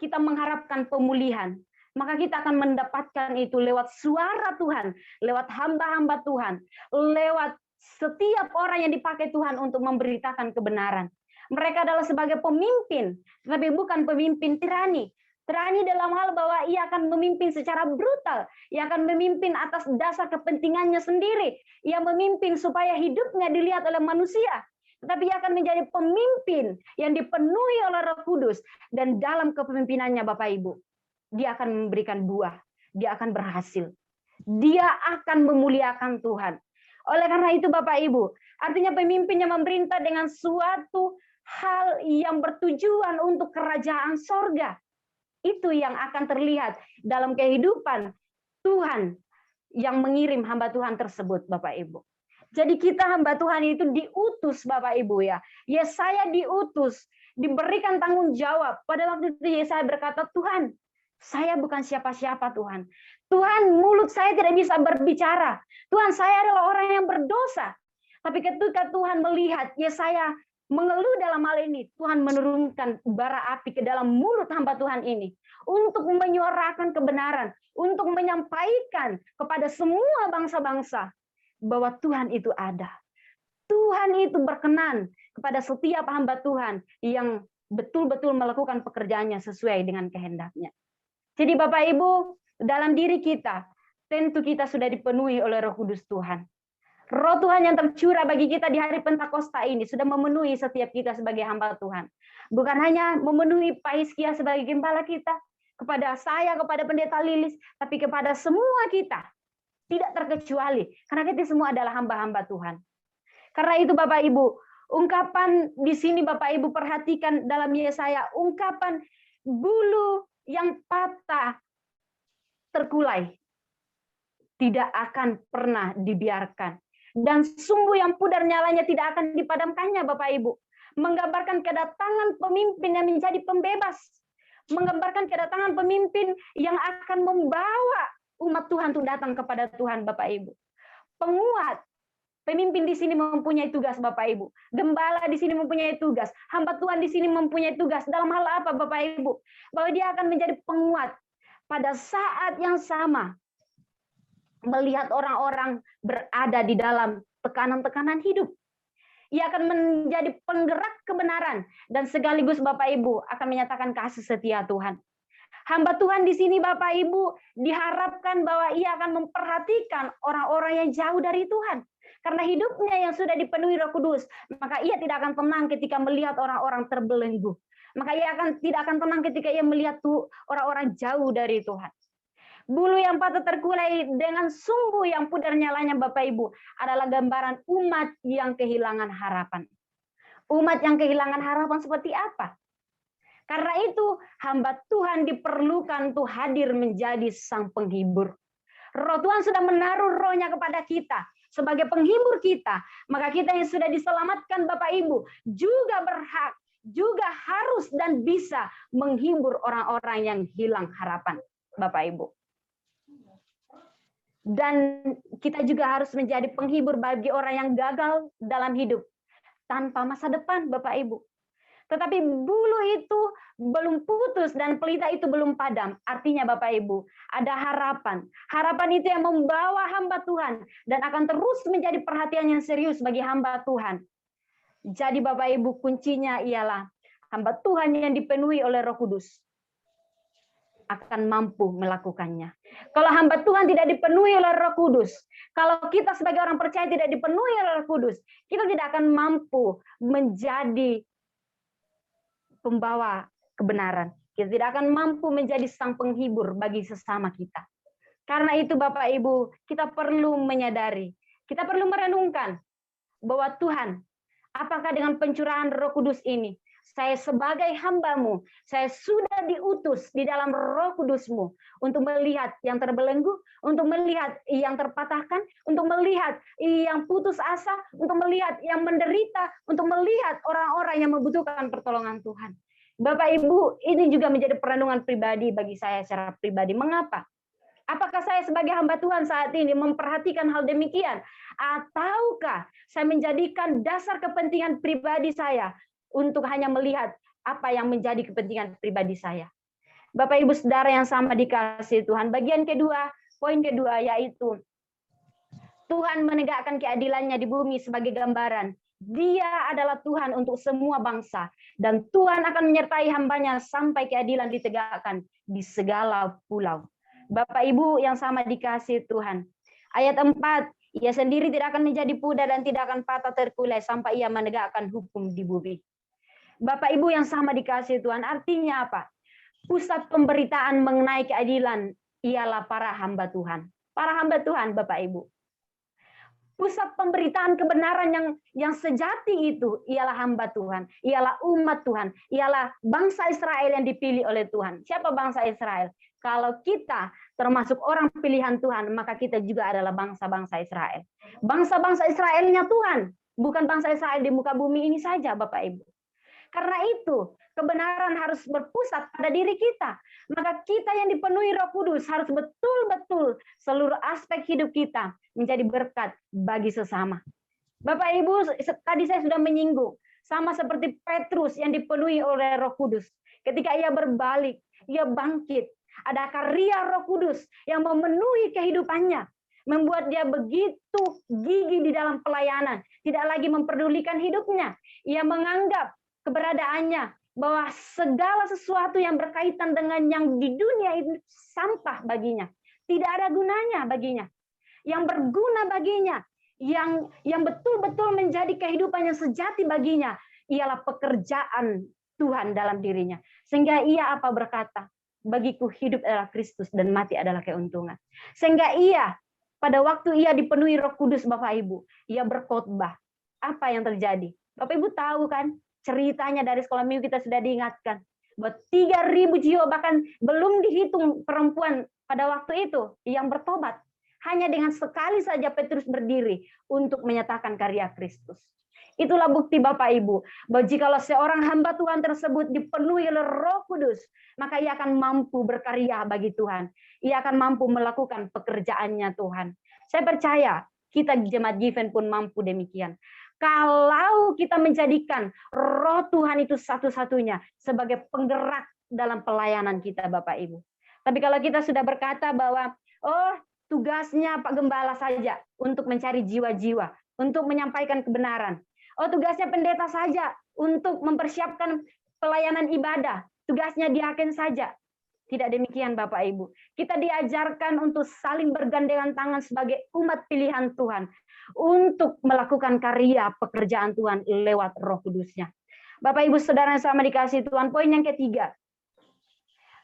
kita mengharapkan pemulihan, maka kita akan mendapatkan itu lewat suara Tuhan, lewat hamba-hamba Tuhan, lewat setiap orang yang dipakai Tuhan untuk memberitakan kebenaran. Mereka adalah sebagai pemimpin, tapi bukan pemimpin tirani. Tirani dalam hal bahwa ia akan memimpin secara brutal, ia akan memimpin atas dasar kepentingannya sendiri, ia memimpin supaya hidupnya dilihat oleh manusia. Tetapi ia akan menjadi pemimpin yang dipenuhi oleh Roh Kudus, dan dalam kepemimpinannya Bapak Ibu, dia akan memberikan buah, dia akan berhasil, dia akan memuliakan Tuhan. Oleh karena itu Bapak Ibu, artinya pemimpin yang memerintah dengan suatu hal yang bertujuan untuk kerajaan sorga, itu yang akan terlihat dalam kehidupan Tuhan yang mengirim hamba Tuhan tersebut Bapak Ibu. Jadi kita hamba Tuhan itu diutus Bapak Ibu ya. Yesaya diutus, diberikan tanggung jawab. Pada waktu itu Yesaya berkata, Tuhan, saya bukan siapa-siapa Tuhan. Tuhan, mulut saya tidak bisa berbicara. Tuhan, saya adalah orang yang berdosa. Tapi ketika Tuhan melihat Yesaya mengeluh dalam hal ini, Tuhan menurunkan bara api ke dalam mulut hamba Tuhan ini untuk menyuarakan kebenaran, untuk menyampaikan kepada semua bangsa-bangsa bahwa Tuhan itu ada. Tuhan itu berkenan kepada setiap hamba Tuhan yang betul-betul melakukan pekerjaannya sesuai dengan kehendaknya. Jadi Bapak Ibu, dalam diri kita, tentu kita sudah dipenuhi oleh Roh Kudus Tuhan. Roh Tuhan yang tercurah bagi kita di hari Pentakosta ini sudah memenuhi setiap kita sebagai hamba Tuhan. Bukan hanya memenuhi Pak Hizkia sebagai gembala kita, kepada saya, kepada Pendeta Lilis, tapi kepada semua kita. Tidak terkecuali, karena kita semua adalah hamba-hamba Tuhan. Karena itu Bapak Ibu, ungkapan di sini Bapak Ibu perhatikan dalam Yesaya, ungkapan bulu yang patah terkulai tidak akan pernah dibiarkan. Dan sumbu yang pudar nyalanya tidak akan dipadamkannya Bapak Ibu. Menggambarkan kedatangan pemimpin yang menjadi pembebas. Menggambarkan kedatangan pemimpin yang akan membawa umat Tuhan untuk datang kepada Tuhan Bapak Ibu. Penguat, pemimpin di sini mempunyai tugas Bapak Ibu. Gembala di sini mempunyai tugas. Hamba Tuhan di sini mempunyai tugas. Dalam hal apa Bapak Ibu? Bahwa dia akan menjadi penguat. Pada saat yang sama, melihat orang-orang berada di dalam tekanan-tekanan hidup. Ia akan menjadi penggerak kebenaran dan sekaligus Bapak Ibu akan menyatakan kasih setia Tuhan. Hamba Tuhan di sini Bapak Ibu diharapkan bahwa ia akan memperhatikan orang-orang yang jauh dari Tuhan. Karena hidupnya yang sudah dipenuhi Roh Kudus, maka ia tidak akan tenang ketika melihat orang-orang terbelenggu. Maka ia tidak akan tenang ketika ia melihat orang-orang jauh dari Tuhan. Bulu yang patah terkulai dengan sumbu yang pudar nyalanya Bapak Ibu adalah gambaran umat yang kehilangan harapan. Umat yang kehilangan harapan seperti apa? Karena itu hamba Tuhan diperlukan untuk hadir menjadi sang penghibur. Roh Tuhan sudah menaruh rohnya kepada kita sebagai penghibur kita. Maka kita yang sudah diselamatkan Bapak Ibu juga berhak, juga harus dan bisa menghibur orang-orang yang hilang harapan Bapak Ibu. Dan kita juga harus menjadi penghibur bagi orang yang gagal dalam hidup tanpa masa depan Bapak Ibu. Tetapi bulu itu belum putus dan pelita itu belum padam. Artinya Bapak Ibu, ada harapan. Harapan itu yang membawa hamba Tuhan dan akan terus menjadi perhatian yang serius bagi hamba Tuhan. Jadi Bapak Ibu, kuncinya ialah hamba Tuhan yang dipenuhi oleh Roh Kudus akan mampu melakukannya. Kalau hamba Tuhan tidak dipenuhi oleh Roh Kudus, kalau kita sebagai orang percaya tidak dipenuhi oleh Roh Kudus, kita tidak akan mampu menjadi pembawa kebenaran. Kita tidak akan mampu menjadi sang penghibur bagi sesama kita. Karena itu Bapak Ibu, kita perlu menyadari, kita perlu merenungkan bahwa Tuhan, apakah dengan pencurahan Roh Kudus ini saya sebagai hamba-Mu, saya sudah diutus di dalam Roh Kudus-Mu untuk melihat yang terbelenggu, untuk melihat yang terpatahkan, untuk melihat yang putus asa, untuk melihat yang menderita, untuk melihat orang-orang yang membutuhkan pertolongan Tuhan. Bapak Ibu, ini juga menjadi perenungan pribadi bagi saya secara pribadi. Mengapa? Apakah saya sebagai hamba Tuhan saat ini memperhatikan hal demikian? Ataukah saya menjadikan dasar kepentingan pribadi saya untuk hanya melihat apa yang menjadi kepentingan pribadi saya? Bapak Ibu Saudara yang sama dikasihi Tuhan, bagian kedua, poin kedua yaitu Tuhan menegakkan keadilannya di bumi sebagai gambaran. Dia adalah Tuhan untuk semua bangsa, dan Tuhan akan menyertai hambanya sampai keadilan ditegakkan di segala pulau. Bapak Ibu yang sama dikasihi Tuhan. Ayat 4, ia sendiri tidak akan menjadi pudar dan tidak akan patah terkulai sampai ia menegakkan hukum di bumi. Bapak Ibu yang sama dikasihi Tuhan, artinya apa? Pusat pemberitaan mengenai keadilan ialah para hamba Tuhan. Para hamba Tuhan, Bapak Ibu. Pusat pemberitaan kebenaran yang sejati itu ialah hamba Tuhan, ialah umat Tuhan, ialah bangsa Israel yang dipilih oleh Tuhan. Siapa bangsa Israel? Kalau kita termasuk orang pilihan Tuhan, maka kita juga adalah bangsa-bangsa Israel. Bangsa-bangsa Israelnya Tuhan, bukan bangsa Israel di muka bumi ini saja, Bapak Ibu. Karena itu, kebenaran harus berpusat pada diri kita. Maka kita yang dipenuhi Roh Kudus harus betul-betul seluruh aspek hidup kita menjadi berkat bagi sesama. Bapak Ibu, tadi saya sudah menyinggung, sama seperti Petrus yang dipenuhi oleh Roh Kudus. Ketika ia berbalik, ia bangkit. Ada karya Roh Kudus yang memenuhi kehidupannya, membuat dia begitu gigih di dalam pelayanan, tidak lagi memperdulikan hidupnya. Ia menganggap keberadaannya bahwa segala sesuatu yang berkaitan dengan yang di dunia itu sampah baginya, tidak ada gunanya baginya. Yang berguna baginya, yang betul-betul menjadi kehidupan yang sejati baginya, ialah pekerjaan Tuhan dalam dirinya. Sehingga ia apa berkata? Bagiku hidup adalah Kristus dan mati adalah keuntungan. Sehingga ia pada waktu ia dipenuhi Roh Kudus, Bapak Ibu, ia berkhotbah. Apa yang terjadi? Bapak Ibu tahu kan ceritanya dari sekolah minggu kita sudah diingatkan bahwa 3.000 jiwa bahkan belum dihitung perempuan pada waktu itu yang bertobat. Hanya dengan sekali saja Petrus berdiri untuk menyatakan karya Kristus. Itulah bukti Bapak Ibu, bahwa jikalau seorang hamba Tuhan tersebut dipenuhi oleh Roh Kudus, maka ia akan mampu berkarya bagi Tuhan. Ia akan mampu melakukan pekerjaannya Tuhan. Saya percaya kita jemaat Given pun mampu demikian. Kalau kita menjadikan Roh Tuhan itu satu-satunya sebagai penggerak dalam pelayanan kita Bapak Ibu. Tapi kalau kita sudah berkata bahwa, tugasnya Pak Gembala saja untuk mencari jiwa-jiwa, untuk menyampaikan kebenaran. Tugasnya pendeta saja untuk mempersiapkan pelayanan ibadah. Tugasnya diaken saja. Tidak demikian Bapak Ibu. Kita diajarkan untuk saling bergandengan tangan sebagai umat pilihan Tuhan. Untuk melakukan karya pekerjaan Tuhan lewat Roh Kudusnya. Bapak Ibu Saudara yang sama dikasihi Tuhan. Poin yang ketiga.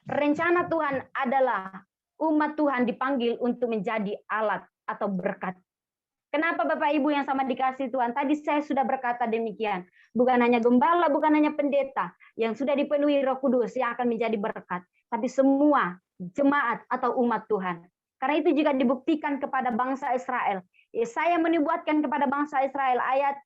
Rencana Tuhan adalah umat Tuhan dipanggil untuk menjadi alat atau berkat. Kenapa Bapak Ibu yang sama dikasihi Tuhan? Tadi saya sudah berkata demikian. Bukan hanya gembala, bukan hanya pendeta yang sudah dipenuhi Roh Kudus yang akan menjadi berkat. Tapi semua jemaat atau umat Tuhan. Karena itu juga dibuktikan kepada bangsa Israel. Yesaya menubuatkan kepada bangsa Israel ayat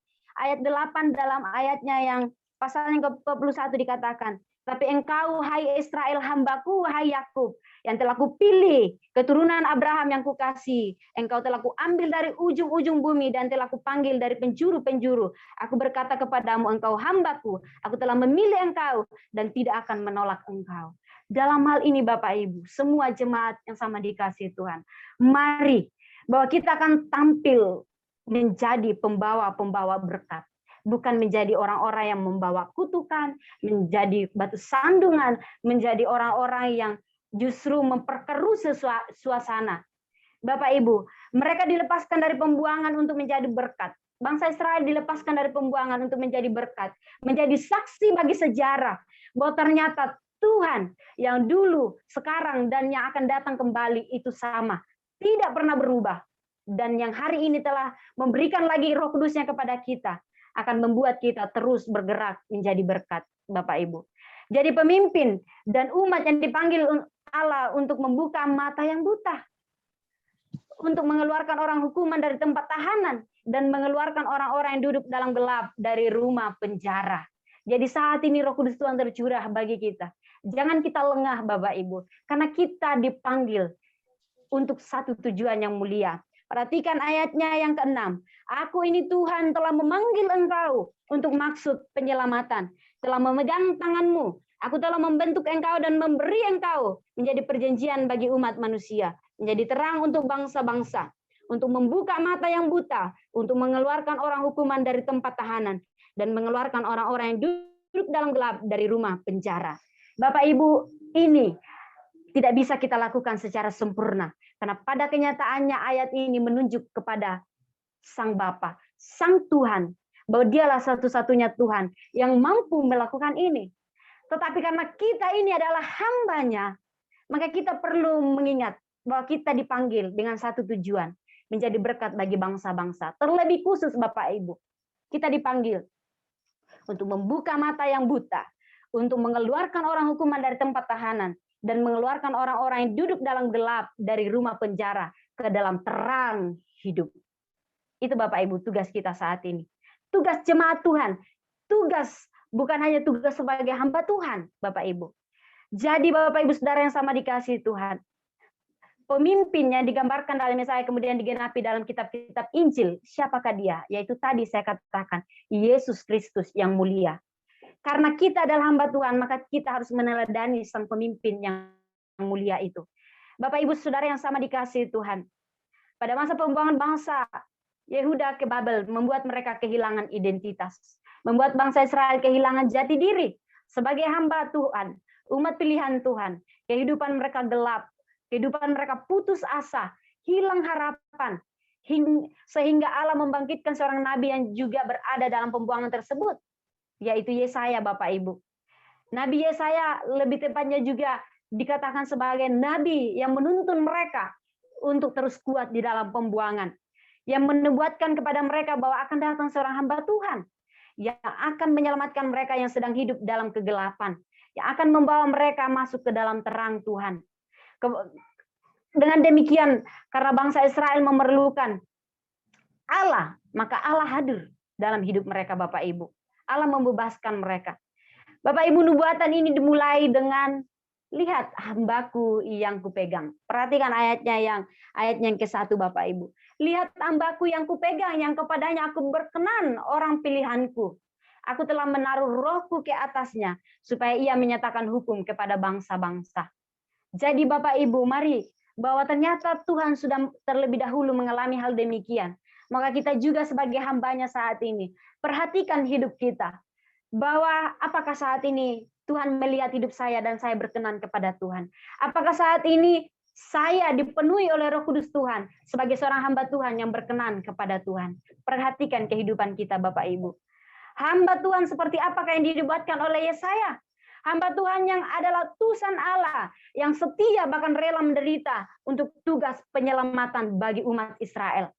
8 dalam ayatnya yang pasal yang ke-21 dikatakan. Tapi engkau, hai Israel, hambaku, hai Yakub, yang telah kupilih, keturunan Abraham yang kukasihi. Engkau telah kuambil dari ujung-ujung bumi dan telah kupanggil dari penjuru-penjuru. Aku berkata kepadamu, engkau hambaku, aku telah memilih engkau dan tidak akan menolak engkau. Dalam hal ini Bapak Ibu, semua jemaat yang sama dikasihi Tuhan, mari bahwa kita akan tampil menjadi pembawa-pembawa berkat. Bukan menjadi orang-orang yang membawa kutukan, menjadi batu sandungan, menjadi orang-orang yang justru memperkeruh suasana. Bapak Ibu, mereka dilepaskan dari pembuangan untuk menjadi berkat. Bangsa Israel dilepaskan dari pembuangan untuk menjadi berkat. Menjadi saksi bagi sejarah bahwa ternyata Tuhan yang dulu, sekarang, dan yang akan datang kembali itu sama. Tidak pernah berubah. Dan yang hari ini telah memberikan lagi Roh Kudusnya kepada kita. akan membuat kita terus bergerak menjadi berkat, Bapak Ibu. Jadi pemimpin dan umat yang dipanggil Allah untuk membuka mata yang buta, untuk mengeluarkan orang hukuman dari tempat tahanan, dan mengeluarkan orang-orang yang duduk dalam gelap dari rumah penjara. Jadi saat ini Roh Kudus Tuhan tercurah bagi kita. Jangan kita lengah, Bapak Ibu, karena kita dipanggil untuk satu tujuan yang mulia. Perhatikan ayatnya yang ke-6. Aku ini Tuhan telah memanggil engkau untuk maksud penyelamatan. Telah memegang tanganmu. Aku telah membentuk engkau dan memberi engkau menjadi perjanjian bagi umat manusia. Menjadi terang untuk bangsa-bangsa. Untuk membuka mata yang buta. Untuk mengeluarkan orang hukuman dari tempat tahanan. Dan mengeluarkan orang-orang yang duduk dalam gelap dari rumah penjara. Bapak Ibu, ini tidak bisa kita lakukan secara sempurna. Karena pada kenyataannya ayat ini menunjuk kepada Sang Bapa, Sang Tuhan, bahwa dialah satu-satunya Tuhan yang mampu melakukan ini. Tetapi karena kita ini adalah hambanya, maka kita perlu mengingat bahwa kita dipanggil dengan satu tujuan, menjadi berkat bagi bangsa-bangsa. Terlebih khusus Bapak Ibu, kita dipanggil untuk membuka mata yang buta, untuk mengeluarkan orang hukuman dari tempat tahanan, dan mengeluarkan orang-orang yang duduk dalam gelap dari rumah penjara ke dalam terang hidup. Itu Bapak Ibu tugas kita saat ini. Tugas jemaat Tuhan. Tugas bukan hanya tugas sebagai hamba Tuhan, Bapak Ibu. Jadi Bapak Ibu Saudara yang sama dikasihi Tuhan. Pemimpin yang digambarkan dalam Yesaya kemudian digenapi dalam kitab-kitab Injil. Siapakah dia? Yaitu tadi saya katakan, Yesus Kristus yang mulia. Karena kita adalah hamba Tuhan, maka kita harus meneladani sang pemimpin yang mulia itu. Bapak Ibu Saudara yang sama dikasihi Tuhan. Pada masa pembuangan bangsa Yehuda ke Babel, membuat mereka kehilangan identitas. Membuat bangsa Israel kehilangan jati diri. Sebagai hamba Tuhan, umat pilihan Tuhan, kehidupan mereka gelap. Kehidupan mereka putus asa, hilang harapan. Sehingga Allah membangkitkan seorang nabi yang juga berada dalam pembuangan tersebut. Yaitu Yesaya, Bapak Ibu. Nabi Yesaya lebih tepatnya juga dikatakan sebagai nabi yang menuntun mereka untuk terus kuat di dalam pembuangan. Yang menubuatkan kepada mereka bahwa akan datang seorang hamba Tuhan yang akan menyelamatkan mereka yang sedang hidup dalam kegelapan. Yang akan membawa mereka masuk ke dalam terang Tuhan. Dengan demikian, karena bangsa Israel memerlukan Allah, maka Allah hadir dalam hidup mereka, Bapak Ibu. Allah membebaskan mereka. Bapak Ibu, nubuatan ini dimulai dengan lihat hambaku yang kupegang. Perhatikan ayatnya yang ke-1 Bapak Ibu. Lihat hambaku yang kupegang, yang kepadanya aku berkenan, orang pilihanku. Aku telah menaruh rohku ke atasnya, supaya ia menyatakan hukum kepada bangsa-bangsa. Jadi Bapak Ibu, mari, bahwa ternyata Tuhan sudah terlebih dahulu mengalami hal demikian. Maka kita juga sebagai hambanya saat ini, perhatikan hidup kita. Bahwa apakah saat ini Tuhan melihat hidup saya dan saya berkenan kepada Tuhan. Apakah saat ini saya dipenuhi oleh Roh Kudus Tuhan sebagai seorang hamba Tuhan yang berkenan kepada Tuhan. Perhatikan kehidupan kita Bapak Ibu. Hamba Tuhan seperti apakah yang dinubuatkan oleh Yesaya? Hamba Tuhan yang adalah utusan Allah, yang setia bahkan rela menderita untuk tugas penyelamatan bagi umat Israel.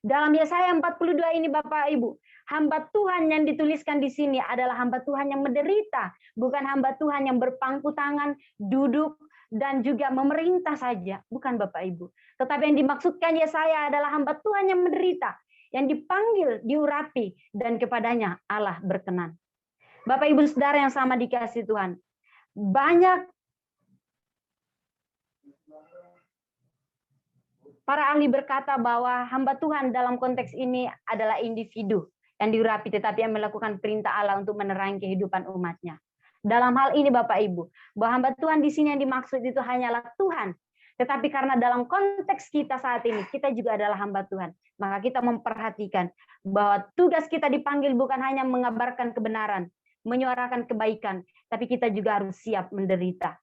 Dalam Yesaya 42 ini Bapak Ibu, hamba Tuhan yang dituliskan di sini adalah hamba Tuhan yang menderita, bukan hamba Tuhan yang berpangku tangan, duduk, dan juga memerintah saja. Bukan Bapak Ibu. Tetapi yang dimaksudkan Yesaya adalah hamba Tuhan yang menderita, yang dipanggil, diurapi, dan kepadanya Allah berkenan. Bapak Ibu Saudara yang sama dikasihi Tuhan, banyak para ahli berkata bahwa hamba Tuhan dalam konteks ini adalah individu yang diurapi tetapi yang melakukan perintah Allah untuk menerangi kehidupan umatnya. Dalam hal ini Bapak Ibu, bahwa hamba Tuhan di sini yang dimaksud itu hanyalah Tuhan. Tetapi karena dalam konteks kita saat ini, kita juga adalah hamba Tuhan. Maka kita memperhatikan bahwa tugas kita dipanggil bukan hanya mengabarkan kebenaran, menyuarakan kebaikan, tapi kita juga harus siap menderita.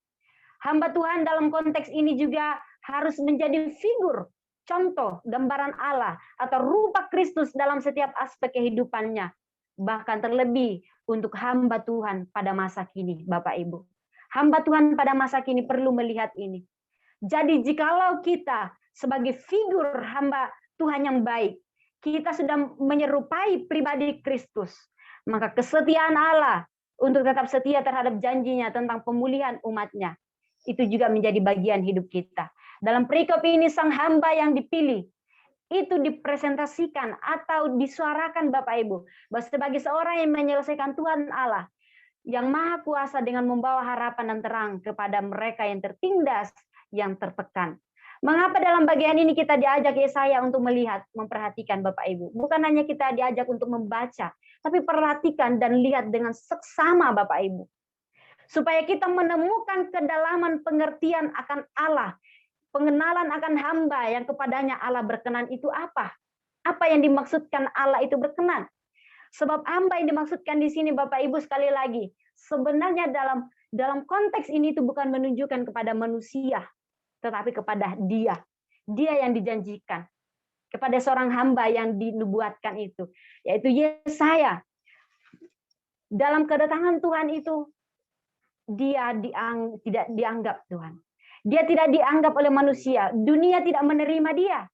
Hamba Tuhan dalam konteks ini juga harus menjadi figur, contoh, gambaran Allah, atau rupa Kristus dalam setiap aspek kehidupannya. Bahkan terlebih untuk hamba Tuhan pada masa kini, Bapak Ibu. Hamba Tuhan pada masa kini perlu melihat ini. Jadi jikalau kita sebagai figur hamba Tuhan yang baik, kita sudah menyerupai pribadi Kristus, maka kesetiaan Allah untuk tetap setia terhadap janjinya tentang pemulihan umatnya, itu juga menjadi bagian hidup kita. Dalam perikop ini, sang hamba yang dipilih, itu dipresentasikan atau disuarakan Bapak Ibu, bahwa sebagai seorang yang menyelesaikan Tuhan Allah, yang maha kuasa dengan membawa harapan dan terang kepada mereka yang tertindas, yang tertekan. Mengapa dalam bagian ini kita diajak Yesaya untuk melihat, memperhatikan Bapak Ibu? Bukan hanya kita diajak untuk membaca, tapi perhatikan dan lihat dengan seksama Bapak Ibu. Supaya kita menemukan kedalaman pengertian akan Allah, pengenalan akan hamba yang kepadanya Allah berkenan itu apa? Apa yang dimaksudkan Allah itu berkenan? Sebab hamba yang dimaksudkan di sini Bapak Ibu sekali lagi, sebenarnya dalam konteks ini itu bukan menunjukkan kepada manusia, tetapi kepada dia yang dijanjikan, kepada seorang hamba yang dinubuatkan itu, yaitu Yesaya. Dalam kedatangan Tuhan itu, dia tidak dianggap Tuhan. Dia tidak dianggap oleh manusia. Dunia tidak menerima dia.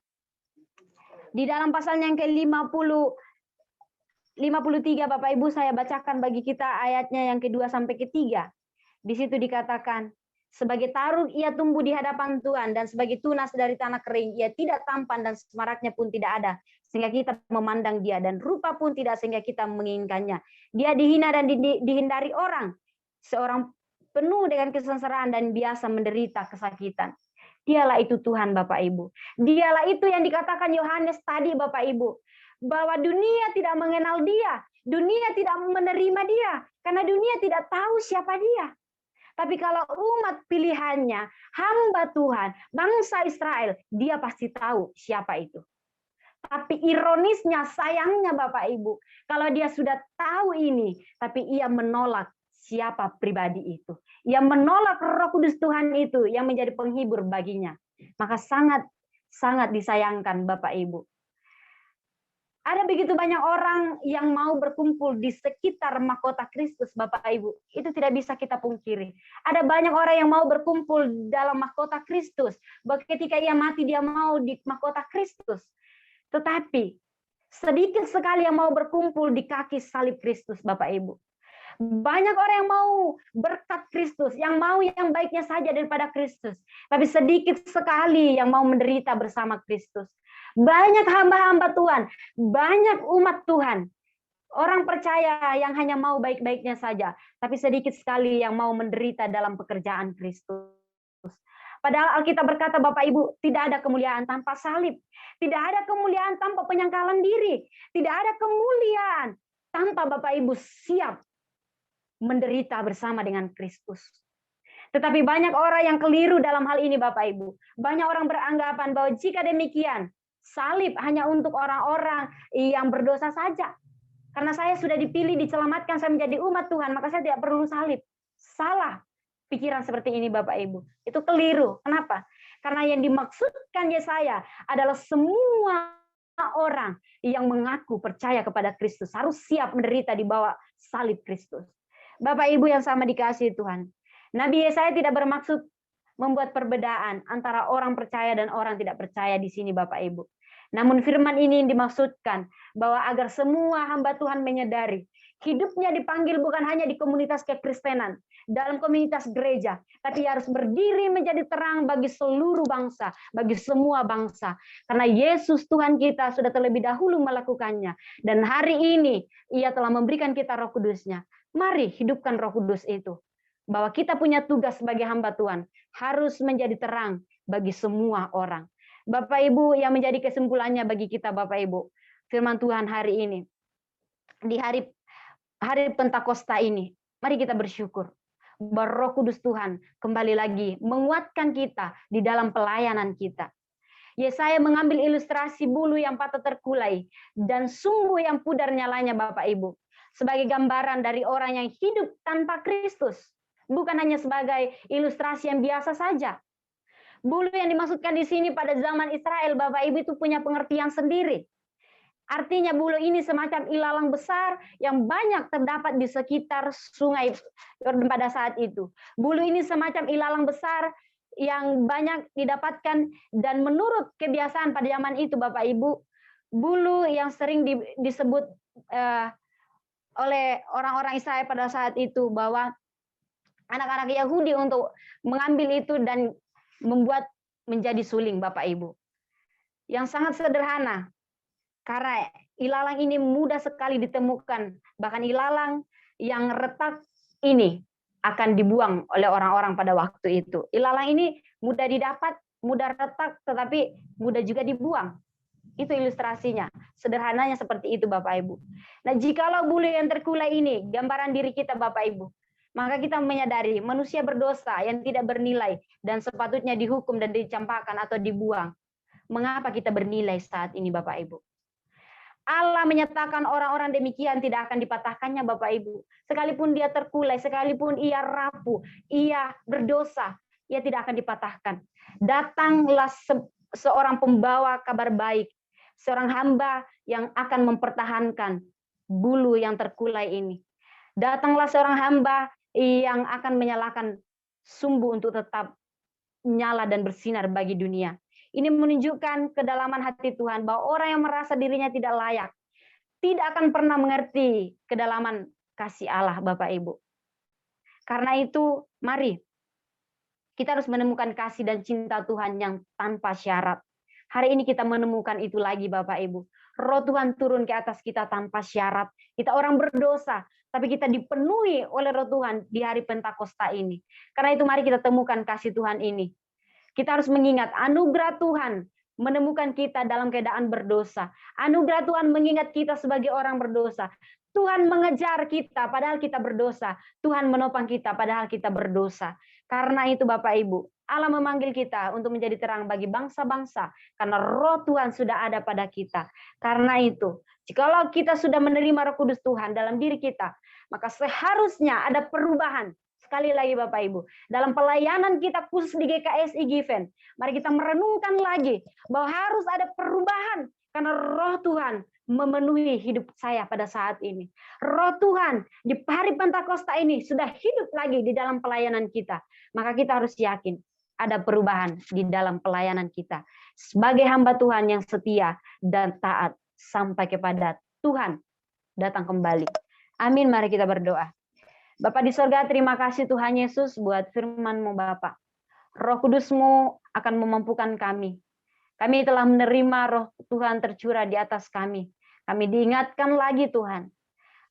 Di dalam pasalnya yang ke-53, Bapak Ibu, saya bacakan bagi kita ayatnya yang kedua sampai ketiga. Di situ dikatakan, sebagai taruk ia tumbuh di hadapan Tuhan, dan sebagai tunas dari tanah kering, ia tidak tampan dan semaraknya pun tidak ada, sehingga kita memandang dia, dan rupa pun tidak sehingga kita menginginkannya. Dia dihina dan dihindari orang, seorang penuh dengan kesengsaraan dan biasa menderita kesakitan. Dialah itu Tuhan Bapak Ibu. Dialah itu yang dikatakan Yohanes tadi Bapak Ibu, bahwa dunia tidak mengenal dia, dunia tidak menerima dia, karena dunia tidak tahu siapa dia. Tapi kalau umat pilihannya, hamba Tuhan, bangsa Israel, dia pasti tahu siapa itu. Tapi ironisnya, sayangnya Bapak Ibu, kalau dia sudah tahu ini, tapi ia menolak siapa pribadi itu. Ia menolak Roh Kudus Tuhan itu yang menjadi penghibur baginya. Maka sangat disayangkan Bapak Ibu. Ada begitu banyak orang yang mau berkumpul di sekitar mahkota Kristus, Bapak Ibu. Itu tidak bisa kita pungkiri. Ada banyak orang yang mau berkumpul dalam mahkota Kristus. Bahwa ketika ia mati, dia mau di mahkota Kristus. Tetapi sedikit sekali yang mau berkumpul di kaki salib Kristus, Bapak Ibu. Banyak orang yang mau berkat Kristus, yang mau yang baiknya saja daripada Kristus. Tapi sedikit sekali yang mau menderita bersama Kristus. Banyak hamba-hamba Tuhan, banyak umat Tuhan, orang percaya yang hanya mau baik-baiknya saja, tapi sedikit sekali yang mau menderita dalam pekerjaan Kristus. Padahal Alkitab berkata, Bapak Ibu, tidak ada kemuliaan tanpa salib, tidak ada kemuliaan tanpa penyangkalan diri, tidak ada kemuliaan tanpa Bapak Ibu siap menderita bersama dengan Kristus. Tetapi banyak orang yang keliru dalam hal ini, Bapak Ibu. Banyak orang beranggapan bahwa jika demikian, salib hanya untuk orang-orang yang berdosa saja. Karena saya sudah dipilih, diselamatkan, saya menjadi umat Tuhan, maka saya tidak perlu salib. Salah pikiran seperti ini Bapak Ibu. Itu keliru. Kenapa? Karena yang dimaksudkan Yesaya adalah semua orang yang mengaku percaya kepada Kristus harus siap menderita di bawah salib Kristus. Bapak Ibu yang sama dikasihi Tuhan. Nabi Yesaya tidak bermaksud membuat perbedaan antara orang percaya dan orang tidak percaya di sini Bapak Ibu. Namun firman ini dimaksudkan bahwa agar semua hamba Tuhan menyadari hidupnya dipanggil bukan hanya di komunitas kekristenan, dalam komunitas gereja, tapi harus berdiri menjadi terang bagi seluruh bangsa, bagi semua bangsa. Karena Yesus Tuhan kita sudah terlebih dahulu melakukannya. Dan hari ini Ia telah memberikan kita Roh Kudus-Nya. Mari hidupkan Roh Kudus itu. Bahwa kita punya tugas sebagai hamba Tuhan, harus menjadi terang bagi semua orang. Bapak Ibu, yang menjadi kesimpulannya bagi kita Bapak Ibu, firman Tuhan hari ini, di hari Pentakosta ini, mari kita bersyukur bahwa Roh Kudus Tuhan kembali lagi menguatkan kita di dalam pelayanan kita. Yesaya mengambil ilustrasi bulu yang patah terkulai dan sumbu yang pudar nyalanya Bapak Ibu, sebagai gambaran dari orang yang hidup tanpa Kristus, bukan hanya sebagai ilustrasi yang biasa saja. Bulu yang dimaksudkan di sini pada zaman Israel, Bapak Ibu, itu punya pengertian sendiri. Artinya bulu ini semacam ilalang besar yang banyak terdapat di sekitar sungai Yordan pada saat itu. Bulu ini semacam ilalang besar yang banyak didapatkan, dan menurut kebiasaan pada zaman itu Bapak Ibu, bulu yang sering disebut oleh orang-orang Israel pada saat itu, bahwa anak-anak Yahudi untuk mengambil itu dan membuat menjadi suling, Bapak Ibu. Yang sangat sederhana, karena ilalang ini mudah sekali ditemukan. Bahkan ilalang yang retak ini akan dibuang oleh orang-orang pada waktu itu. Ilalang ini mudah didapat, mudah retak, tetapi mudah juga dibuang. Itu ilustrasinya. Sederhananya seperti itu, Bapak Ibu. Nah, jikalau bulu yang terkulai ini gambaran diri kita, Bapak Ibu, maka kita menyadari manusia berdosa yang tidak bernilai dan sepatutnya dihukum dan dicampakkan atau dibuang. Mengapa kita bernilai saat ini, Bapak Ibu? Allah menyatakan orang-orang demikian tidak akan dipatahkannya, Bapak Ibu. Sekalipun dia terkulai, sekalipun ia rapuh, ia berdosa, ia tidak akan dipatahkan. Datanglah seorang pembawa kabar baik, seorang hamba yang akan mempertahankan bulu yang terkulai ini. Datanglah seorang hamba yang akan menyalakan sumbu untuk tetap nyala dan bersinar bagi dunia. Ini menunjukkan kedalaman hati Tuhan, bahwa orang yang merasa dirinya tidak layak tidak akan pernah mengerti kedalaman kasih Allah, Bapak Ibu. Karena itu, mari kita harus menemukan kasih dan cinta Tuhan yang tanpa syarat. Hari ini kita menemukan itu lagi, Bapak Ibu. Roh Tuhan turun ke atas kita tanpa syarat. Kita orang berdosa, tapi kita dipenuhi oleh Roh Tuhan di hari Pentakosta ini. Karena itu mari kita temukan kasih Tuhan ini. Kita harus mengingat anugerah Tuhan menemukan kita dalam keadaan berdosa. Anugerah Tuhan mengingat kita sebagai orang berdosa. Tuhan mengejar kita padahal kita berdosa. Tuhan menopang kita padahal kita berdosa. Karena itu Bapak Ibu, Allah memanggil kita untuk menjadi terang bagi bangsa-bangsa. Karena Roh Tuhan sudah ada pada kita. Karena itu, jikalau kita sudah menerima Roh Kudus Tuhan dalam diri kita, maka seharusnya ada perubahan. Sekali lagi Bapak Ibu, dalam pelayanan kita khusus di GKSI Given, mari kita merenungkan lagi bahwa harus ada perubahan karena Roh Tuhan memenuhi hidup saya pada saat ini. Roh Tuhan di hari Pentakosta ini sudah hidup lagi di dalam pelayanan kita. Maka kita harus yakin ada perubahan di dalam pelayanan kita. Sebagai hamba Tuhan yang setia dan taat sampai kepada Tuhan datang kembali. Amin, mari kita berdoa. Bapak di sorga, terima kasih Tuhan Yesus buat firman-Mu Bapak. Roh Kudus-Mu akan memampukan kami. Kami telah menerima Roh Tuhan tercurah di atas kami. Kami diingatkan lagi Tuhan.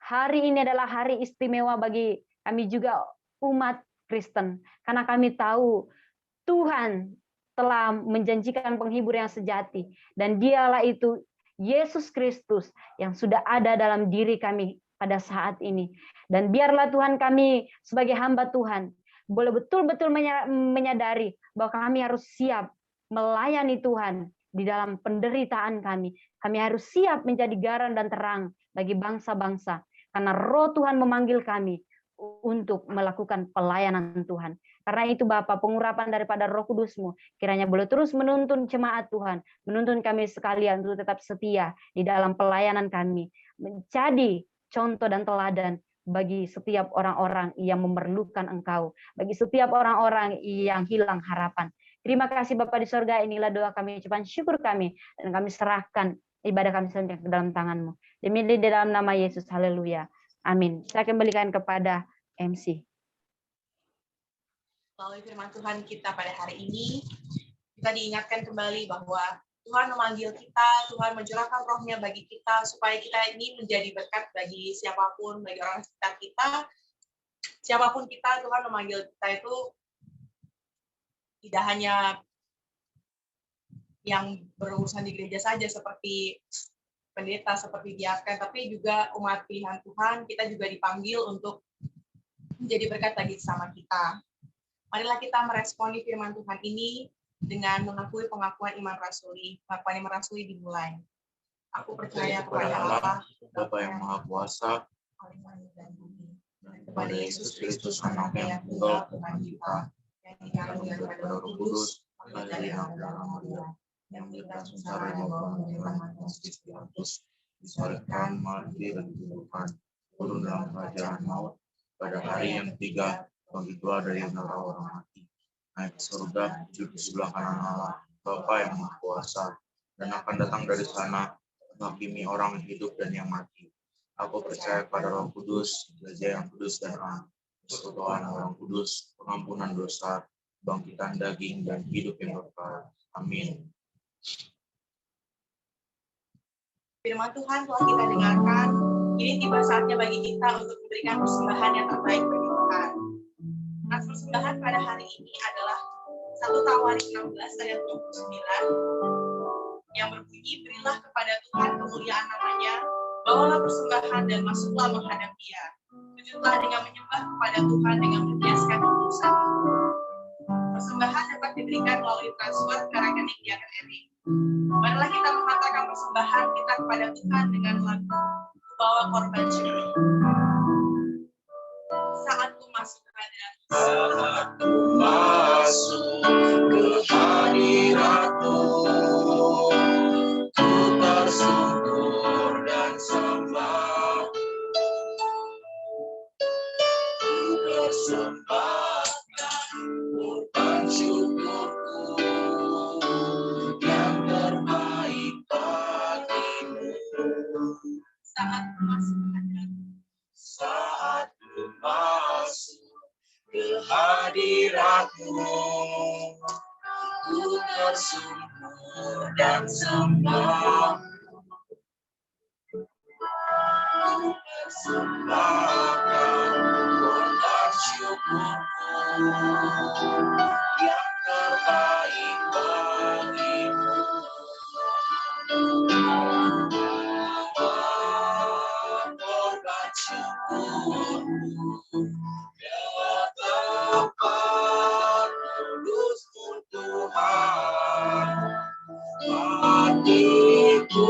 Hari ini adalah hari istimewa bagi kami juga umat Kristen. Karena kami tahu Tuhan telah menjanjikan penghibur yang sejati. Dan dialah itu Yesus Kristus yang sudah ada dalam diri kami pada saat ini. Dan biarlah Tuhan kami sebagai hamba Tuhan boleh betul-betul menyadari bahwa kami harus siap melayani Tuhan di dalam penderitaan kami. Kami harus siap menjadi garam dan terang bagi bangsa-bangsa. Karena Roh Tuhan memanggil kami untuk melakukan pelayanan Tuhan. Karena itu Bapa, pengurapan daripada Roh Kudus-Mu kiranya boleh terus menuntun jemaat Tuhan, menuntun kami sekalian untuk tetap setia di dalam pelayanan kami, menjadi contoh dan teladan bagi setiap orang-orang yang memerlukan Engkau, bagi setiap orang-orang yang hilang harapan. Terima kasih Bapa di sorga, inilah doa kami, ucapan syukur kami, dan kami serahkan ibadah kami selanjutnya ke dalam tangan-Mu. Demi di dalam nama Yesus, haleluya. Amin. Saya kembalikan kepada MC. Melalui firman Tuhan kita pada hari ini, kita diingatkan kembali bahwa Tuhan memanggil kita, Tuhan mencurahkan rohnya bagi kita, supaya kita ini menjadi berkat bagi siapapun, bagi orang sekitar kita. Siapapun kita, Tuhan memanggil kita itu tidak hanya yang berurusan di gereja saja, seperti pendeta, seperti diaken, tapi juga umat pilihan Tuhan, kita juga dipanggil untuk menjadi berkat bagi sesama kita. Marilah kita meresponi firman Tuhan ini dengan mengakui pengakuan iman rasuli. Pengakuan iman rasuli dimulai. Aku percaya kepada Allah, Bapa yang Maha Kuasa, dan kepada Yesus Kristus, anaknya yang tunggal Tuhan kita, yang dikaruniai daripada Roh Kudus, dari dalam Maria, yang menderita sengsara di bawah pemerintahan Pontius Pilatus, disalibkan, mati dan dikuburkan, turun dalam kerajaan maut, pada hari yang ketiga, bangkit keluar dari antara orang mati, naik ke surga, duduk di sebelah kanan Allah, Bapa yang Maha Kuasa, dan akan datang dari sana menghakimi orang hidup dan yang mati. Aku percaya pada Roh Kudus, Gereja yang kudus dan am, persekutuan orang kudus, pengampunan dosa, kebangkitan daging dan hidup yang kekal. Amin. Firman Tuhan telah kita dengarkan, kini tiba saatnya bagi kita untuk memberikan persembahan yang terbaik bagi Tuhan. Nah, persembahan pada hari ini adalah 1 Tawarik 16 ayat 29 yang berbunyi, berilah kepada Tuhan kemuliaan namanya, bawalah persembahan dan masuklah menghadap Dia. Sujudlah dengan menyembah kepada Tuhan dengan menghiaskan tubuh. Persembahan dapat diberikan melalui transfer ke rekening Diaken Eri. Marilah kita menghantarkan persembahan kita kepada Tuhan dengan lagu Bawa Korban Syukur. Saat ku masuk ke hadirat-Mu, Saat ku masuk ke hadirat-Mu, ku tersungkur dan sembah. Ku persembahkan korban syukurku yang terbaik bagimu. saat ku masuk ke hadirat-Mu, Saat ku masuk ke hadirat-Mu, ku tersungkur dan sembah. Ku persembahkan korban syukurku yang terbaik bagimu. Korban syukurku yang tepat tulus untuk Tuhan. Hatiku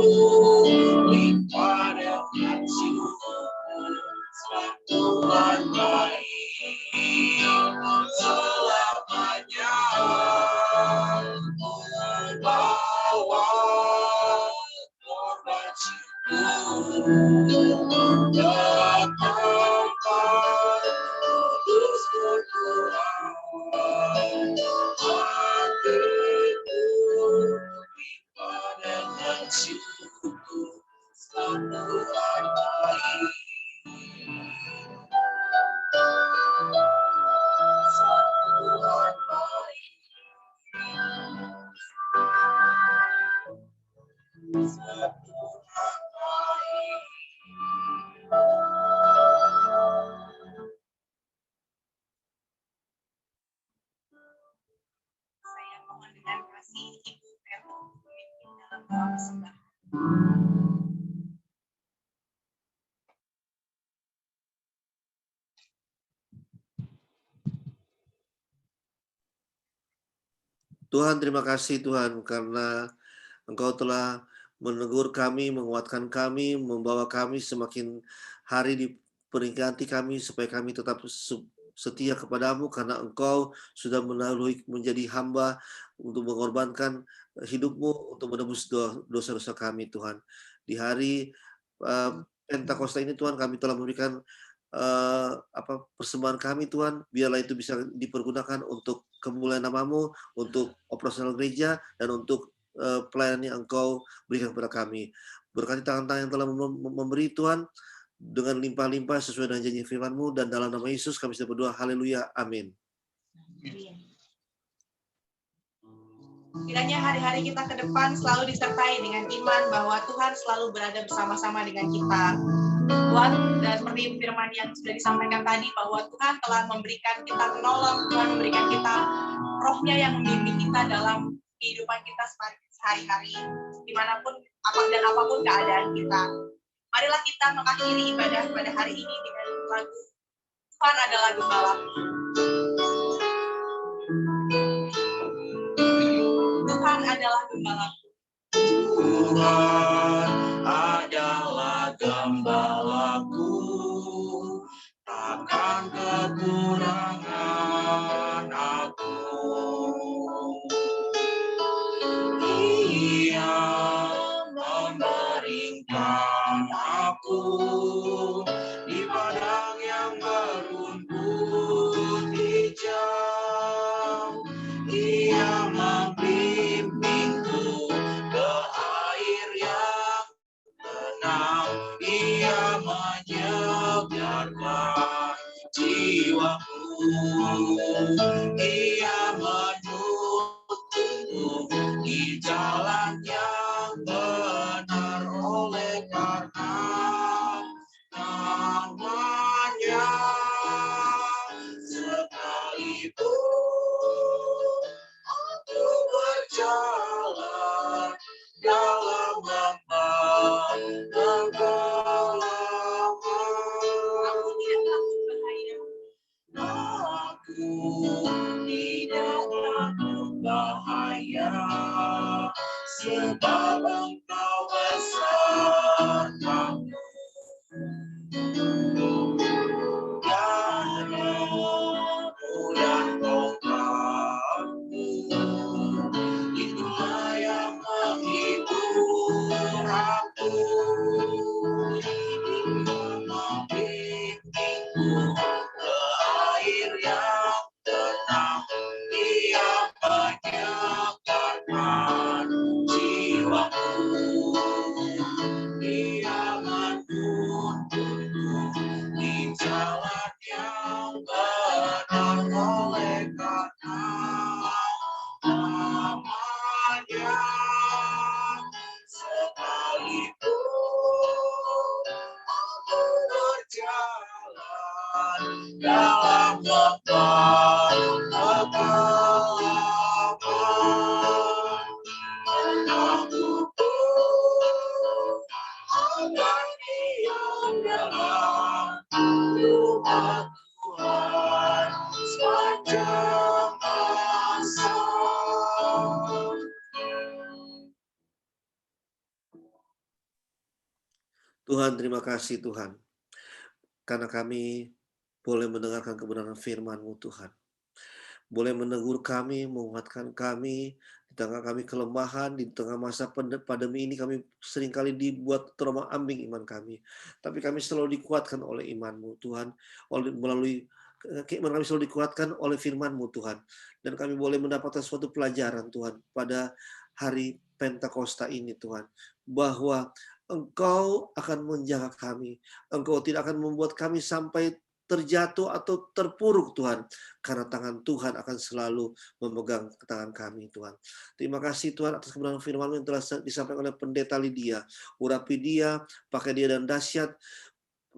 limpah dengan syukur, sebab Tuhan baik selamanya. Bawa korban syukur yang tepat tulus untuk Tuhan. Hatiku limpah dengan syukur, sebab Tuhan baik. Sebab Tuhan baik. Sebab Tuhan baik. saya mohon dengan kasih Ibu Vero memimpin dalam doa persembahan. Tuhan, terima kasih Tuhan, karena Engkau telah menegur kami, menguatkan kami, membawa kami semakin hari diperingati kami, supaya kami tetap setia kepadamu, karena Engkau sudah melalui menjadi hamba untuk mengorbankan hidupmu, untuk menebus dosa-dosa kami, Tuhan. Di hari Pentakosta ini, Tuhan, kami telah memberikan persembahan kami, Tuhan. Biarlah itu bisa dipergunakan untuk kemuliaan nama-Mu, untuk operasional gereja, dan untuk pelayanan yang Engkau berikan kepada kami. Berkati tangan-tangan yang telah memberi, Tuhan, dengan limpah-limpah sesuai dengan janji firman-Mu, dan dalam nama Yesus kami sudah berdoa. Haleluya. Amin. Kiranya hari-hari kita ke depan selalu disertai dengan iman bahwa Tuhan selalu berada bersama-sama dengan kita. Tuhan, dan seperti firman yang sudah disampaikan tadi, bahwa Tuhan telah memberikan kita penolong, Tuhan memberikan kita rohnya yang membimbing kita dalam kehidupan kita sehari-hari, dimanapun dan apapun keadaan kita. Marilah kita mengakhiri ibadah pada hari ini dengan lagu Tuhan adalah Gembalaku. Tuhan adalah Gembalaku. Tuhan adalah gembalaku, takkan kekurangan aku. Ia membaringkan aku di padang yang berumput hijau. Ia membimbingku ke air yang Tuhan, terima kasih Tuhan. Karena kami boleh mendengarkan kebenaran firman-Mu Tuhan. Boleh menegur kami, menguatkan kami, di tengah kami kelemahan, di tengah masa pandemi ini kami seringkali dibuat terombang-ambing iman kami. Tapi kami selalu dikuatkan oleh iman-Mu Tuhan, melalui iman kami selalu dikuatkan oleh firman-Mu Tuhan. Dan kami boleh mendapatkan suatu pelajaran Tuhan pada hari Pentakosta ini Tuhan, bahwa Engkau akan menjaga kami. Engkau tidak akan membuat kami sampai terjatuh atau terpuruk Tuhan, karena tangan Tuhan akan selalu memegang tangan kami Tuhan. Terima kasih Tuhan atas kebenaran firman yang telah disampaikan oleh Pendeta Lydia. Urapi dia, pakai dia dan dahsyat,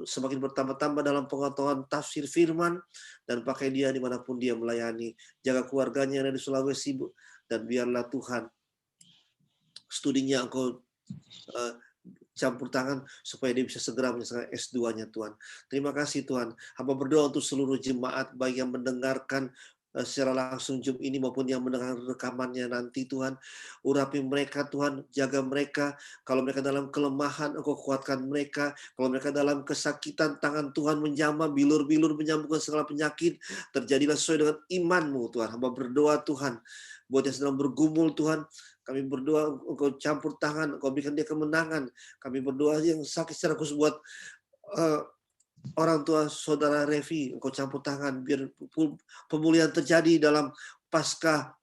semakin bertambah-tambah dalam pengetahuan tafsir firman, dan pakai dia dimanapun dia melayani. Jaga keluarganya yang ada di Sulawesi, dan biarlah Tuhan studinya Engkau campur tangan supaya dia bisa segera menyelesaikan S2-nya Tuhan. Terima kasih Tuhan. Hamba berdoa untuk seluruh jemaat baik yang mendengarkan secara langsung Zoom ini maupun yang mendengar rekamannya nanti Tuhan. Urapi mereka Tuhan, jaga mereka. Kalau mereka dalam kelemahan, Engkau kuatkan mereka. Kalau mereka dalam kesakitan, tangan Tuhan menjamah, bilur-bilur menyambungkan segala penyakit. Terjadilah sesuai dengan iman-Mu Tuhan. Hamba berdoa Tuhan, buat yang sedang bergumul Tuhan, kami berdoa Engkau campur tangan, Engkau berikan dia kemenangan. Kami berdoa yang sakit secara khusus buat orang tua saudara Revi, Engkau campur tangan biar pemulihan terjadi dalam pasca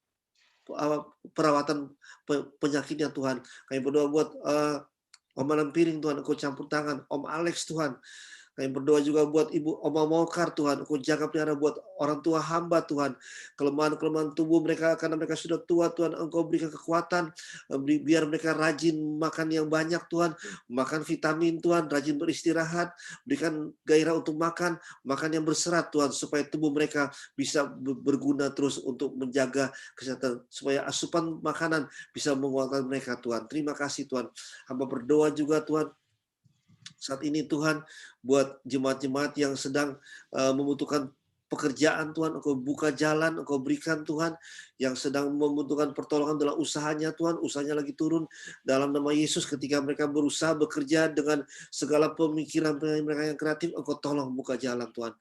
perawatan penyakitnya Tuhan. Kami berdoa buat Om Malam Piring Tuhan, Engkau campur tangan. Om Alex Tuhan, kami berdoa juga buat Ibu Oma Mokar Tuhan, Engkau jaga pelihara buat orang tua hamba Tuhan, kelemahan-kelemahan tubuh mereka karena mereka sudah tua Tuhan, Engkau berikan kekuatan, biar mereka rajin makan yang banyak Tuhan, makan vitamin Tuhan, rajin beristirahat, berikan gairah untuk makan yang berserat Tuhan, supaya tubuh mereka bisa berguna terus untuk menjaga kesehatan, supaya asupan makanan bisa menguatkan mereka Tuhan. Terima kasih Tuhan. Hamba berdoa juga Tuhan, saat ini Tuhan, buat jemaat-jemaat yang sedang membutuhkan pekerjaan Tuhan, Engkau buka jalan, Engkau berikan Tuhan, yang sedang membutuhkan pertolongan dalam usahanya Tuhan, usahanya lagi turun dalam nama Yesus. Ketika mereka berusaha bekerja dengan segala pemikiran mereka yang kreatif, Engkau tolong buka jalan Tuhan.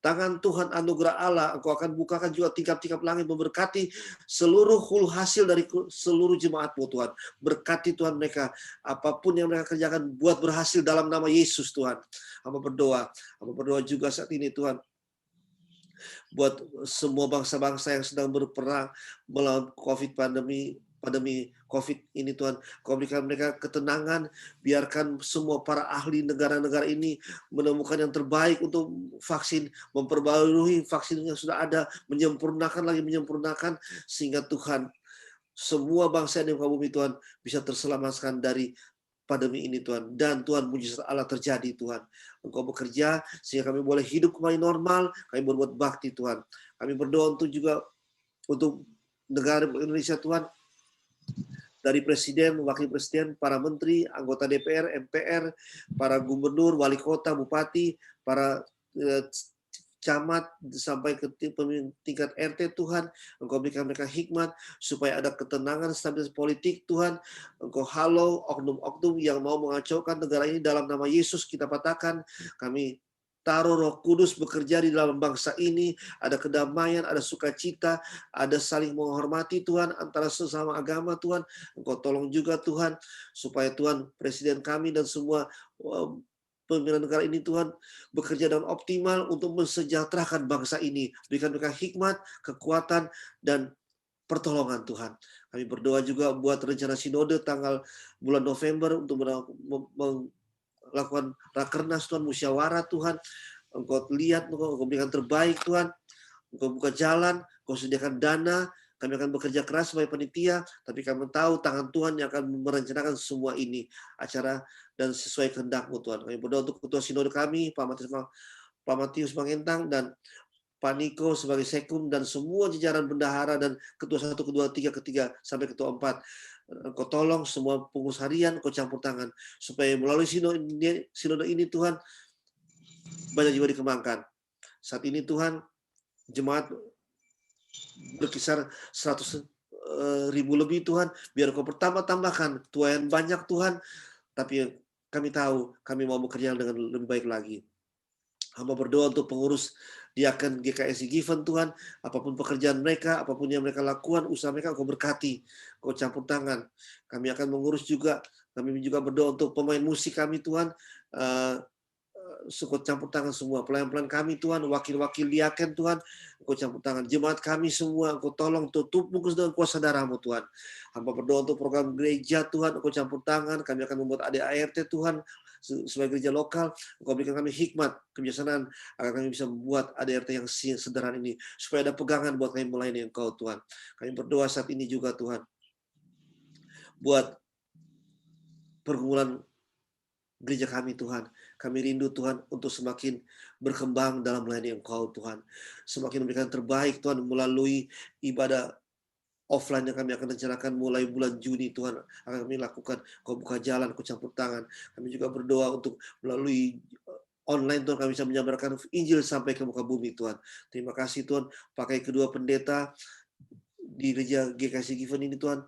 Tangan Tuhan, anugerah Allah, Engkau akan bukakan juga tingkap-tingkap langit, memberkati seluruh hulu hasil dari seluruh jemaat-Mu Tuhan. Berkati Tuhan mereka, apapun yang mereka kerjakan, buat berhasil dalam nama Yesus Tuhan. Hamba berdoa juga saat ini Tuhan, buat semua bangsa-bangsa yang sedang berperang melawan pandemi COVID ini Tuhan. Kau berikan mereka ketenangan, biarkan semua para ahli negara-negara ini menemukan yang terbaik untuk vaksin, memperbarui vaksin yang sudah ada, menyempurnakan, sehingga Tuhan, semua bangsa di muka bumi Tuhan bisa terselamatkan dari pandemi ini Tuhan. Dan Tuhan, mujizat Allah terjadi Tuhan. Engkau bekerja sehingga kami boleh hidup kembali normal, kami berbuat bakti Tuhan. Kami berdoa untuk negara Indonesia Tuhan, dari presiden, wakil presiden, para menteri, anggota DPR, MPR, para gubernur, wali kota, bupati, para camat, sampai ke tingkat RT Tuhan. Engkau berikan mereka hikmat, supaya ada ketenangan, stabilitas politik Tuhan. Engkau halau oknum-oknum yang mau mengacaukan negara ini, dalam nama Yesus kita patahkan. Kami taruh Roh Kudus bekerja di dalam bangsa ini, ada kedamaian, ada sukacita, ada saling menghormati Tuhan antara sesama agama Tuhan. Engkau tolong juga Tuhan, supaya Tuhan, presiden kami dan semua pimpinan negara ini Tuhan bekerja dengan optimal untuk mensejahterakan bangsa ini. Berikan mereka hikmat, kekuatan, dan pertolongan Tuhan. Kami berdoa juga buat rencana sinode tanggal bulan November untuk melakukan rakernas Tuhan, musyawarah Tuhan. Engkau lihat, Engkau berikan terbaik Tuhan. Engkau buka jalan, Engkau sediakan dana. Kami akan bekerja keras sebagai panitia, tapi kami tahu tangan Tuhan yang akan merencanakan semua ini, acara dan sesuai kehendak-Mu Tuhan. Kami berdoa untuk ketua sinode kami, Pak Matius Mangentang, dan Pak Niko sebagai sekum, dan semua jajaran bendahara dan ketua 1, ketua 3, ketiga sampai ketua 4. Engkau tolong semua pengurus harian, Engkau campur tangan, supaya melalui sinode ini Tuhan, banyak jiwa dikembangkan. Saat ini Tuhan, jemaat berkisar 100.000 lebih Tuhan, biar Kau tambahkan tuayan banyak Tuhan, tapi kami tahu kami mau bekerja dengan lebih baik lagi. Hamba berdoa untuk pengurus diaken GKSI Given Tuhan, apapun pekerjaan mereka, apapun yang mereka lakukan, usaha mereka Engkau berkati, Engkau campur tangan. Kami akan mengurus juga, kami juga berdoa untuk pemain musik kami Tuhan, Engkau campur tangan semua, pelayan-pelayan kami Tuhan, wakil-wakil diaken Tuhan, Engkau campur tangan, jemaat kami semua, Engkau tolong tutup bungkus dengan kuasa darah-Mu Tuhan. Hamba berdoa untuk program gereja Tuhan, Engkau campur tangan, kami akan membuat ADART Tuhan, sebagai gereja lokal, Engkau berikan kami hikmat, kebijaksanaan, agar kami bisa membuat ADART yang sederhana ini, supaya ada pegangan buat kami melayani Engkau Tuhan. Kami berdoa saat ini juga Tuhan, buat pergumulan gereja kami Tuhan. Kami rindu Tuhan untuk semakin berkembang dalam melayani Engkau Tuhan. Semakin memberikan terbaik Tuhan melalui ibadah offline yang kami akan rencanakan mulai bulan Juni Tuhan akan kami lakukan. Kau buka jalan, Kau campur tangan. Kami juga berdoa untuk melalui online Tuhan kami bisa menyampaikan Injil sampai ke muka bumi Tuhan. Terima kasih Tuhan, pakai kedua pendeta di gereja GKSI Given ini Tuhan,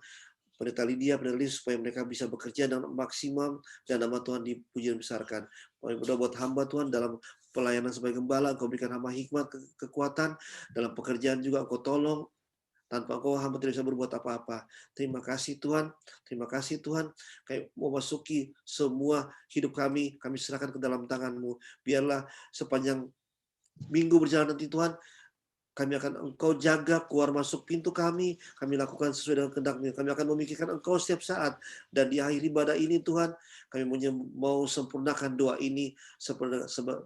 Pendeta Lydia, Pendeta Liz, supaya mereka bisa bekerja dengan maksimal dan nama Tuhan dipuji dan besarkan. Kami berdoa buat hamba Tuhan dalam pelayanan sebagai gembala, Engkau berikan hamba hikmat, kekuatan, dalam pekerjaan juga Engkau tolong. Tanpa Engkau hamba tidak bisa berbuat apa-apa. Terima kasih Tuhan. Terima kasih Tuhan. Kami mau masuki semua hidup kami serahkan ke dalam tangan-Mu. Biarlah sepanjang minggu berjalan nanti Tuhan, kami akan Engkau jaga keluar masuk pintu kami lakukan sesuai dengan kehendak-Mu. Kami akan memikirkan Engkau setiap saat. Dan di akhir ibadah ini Tuhan, kami mau sempurnakan doa ini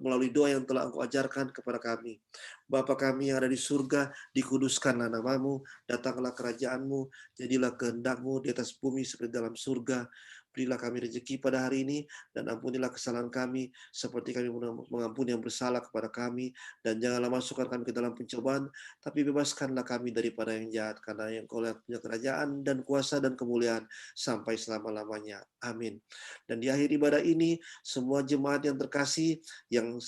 melalui doa yang telah Engkau ajarkan kepada kami. Bapa kami yang ada di surga, dikuduskanlah nama-Mu, datanglah kerajaan-Mu, jadilah kehendak-Mu di atas bumi seperti dalam surga. Berilah kami rezeki pada hari ini, dan ampunilah kesalahan kami, seperti kami mengampuni yang bersalah kepada kami, dan janganlah masukkan kami ke dalam pencobaan, tapi bebaskanlah kami daripada yang jahat, karena yang Kau punya kerajaan dan kuasa dan kemuliaan sampai selama-lamanya. Amin. Dan di akhir ibadah ini, semua jemaat yang terkasih, yang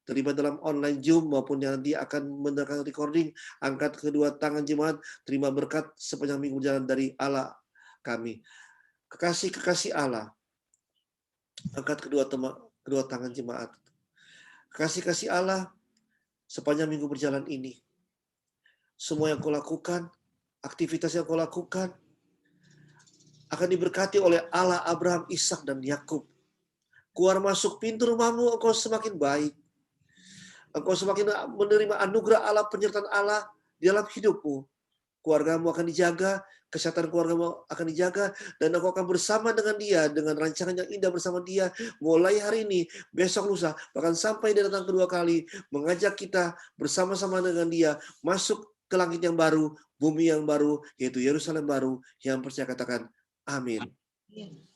terlibat dalam online Zoom maupun yang nanti akan mendengarkan recording, angkat kedua tangan jemaat, terima berkat sepanjang minggu jalan dari Allah kami. Kekasih Allah, angkat kedua tangan jemaat. Kekasih Allah, sepanjang minggu berjalan ini, semua yang Kau lakukan, aktivitas yang Kau lakukan, akan diberkati oleh Allah Abraham, Ishak, dan Yakub. Keluar masuk pintu rumahmu, Engkau semakin baik. Engkau semakin menerima anugerah Allah, penyertaan Allah di dalam hidupmu. Keluargamu akan dijaga, kesehatan keluargamu akan dijaga, dan engkau akan bersama dengan dia, dengan rancangan yang indah bersama dia, mulai hari ini, besok lusa, bahkan sampai dia datang kedua kali, mengajak kita bersama-sama dengan dia, masuk ke langit yang baru, bumi yang baru, yaitu Yerusalem baru, yang percaya katakan, amin. Amin.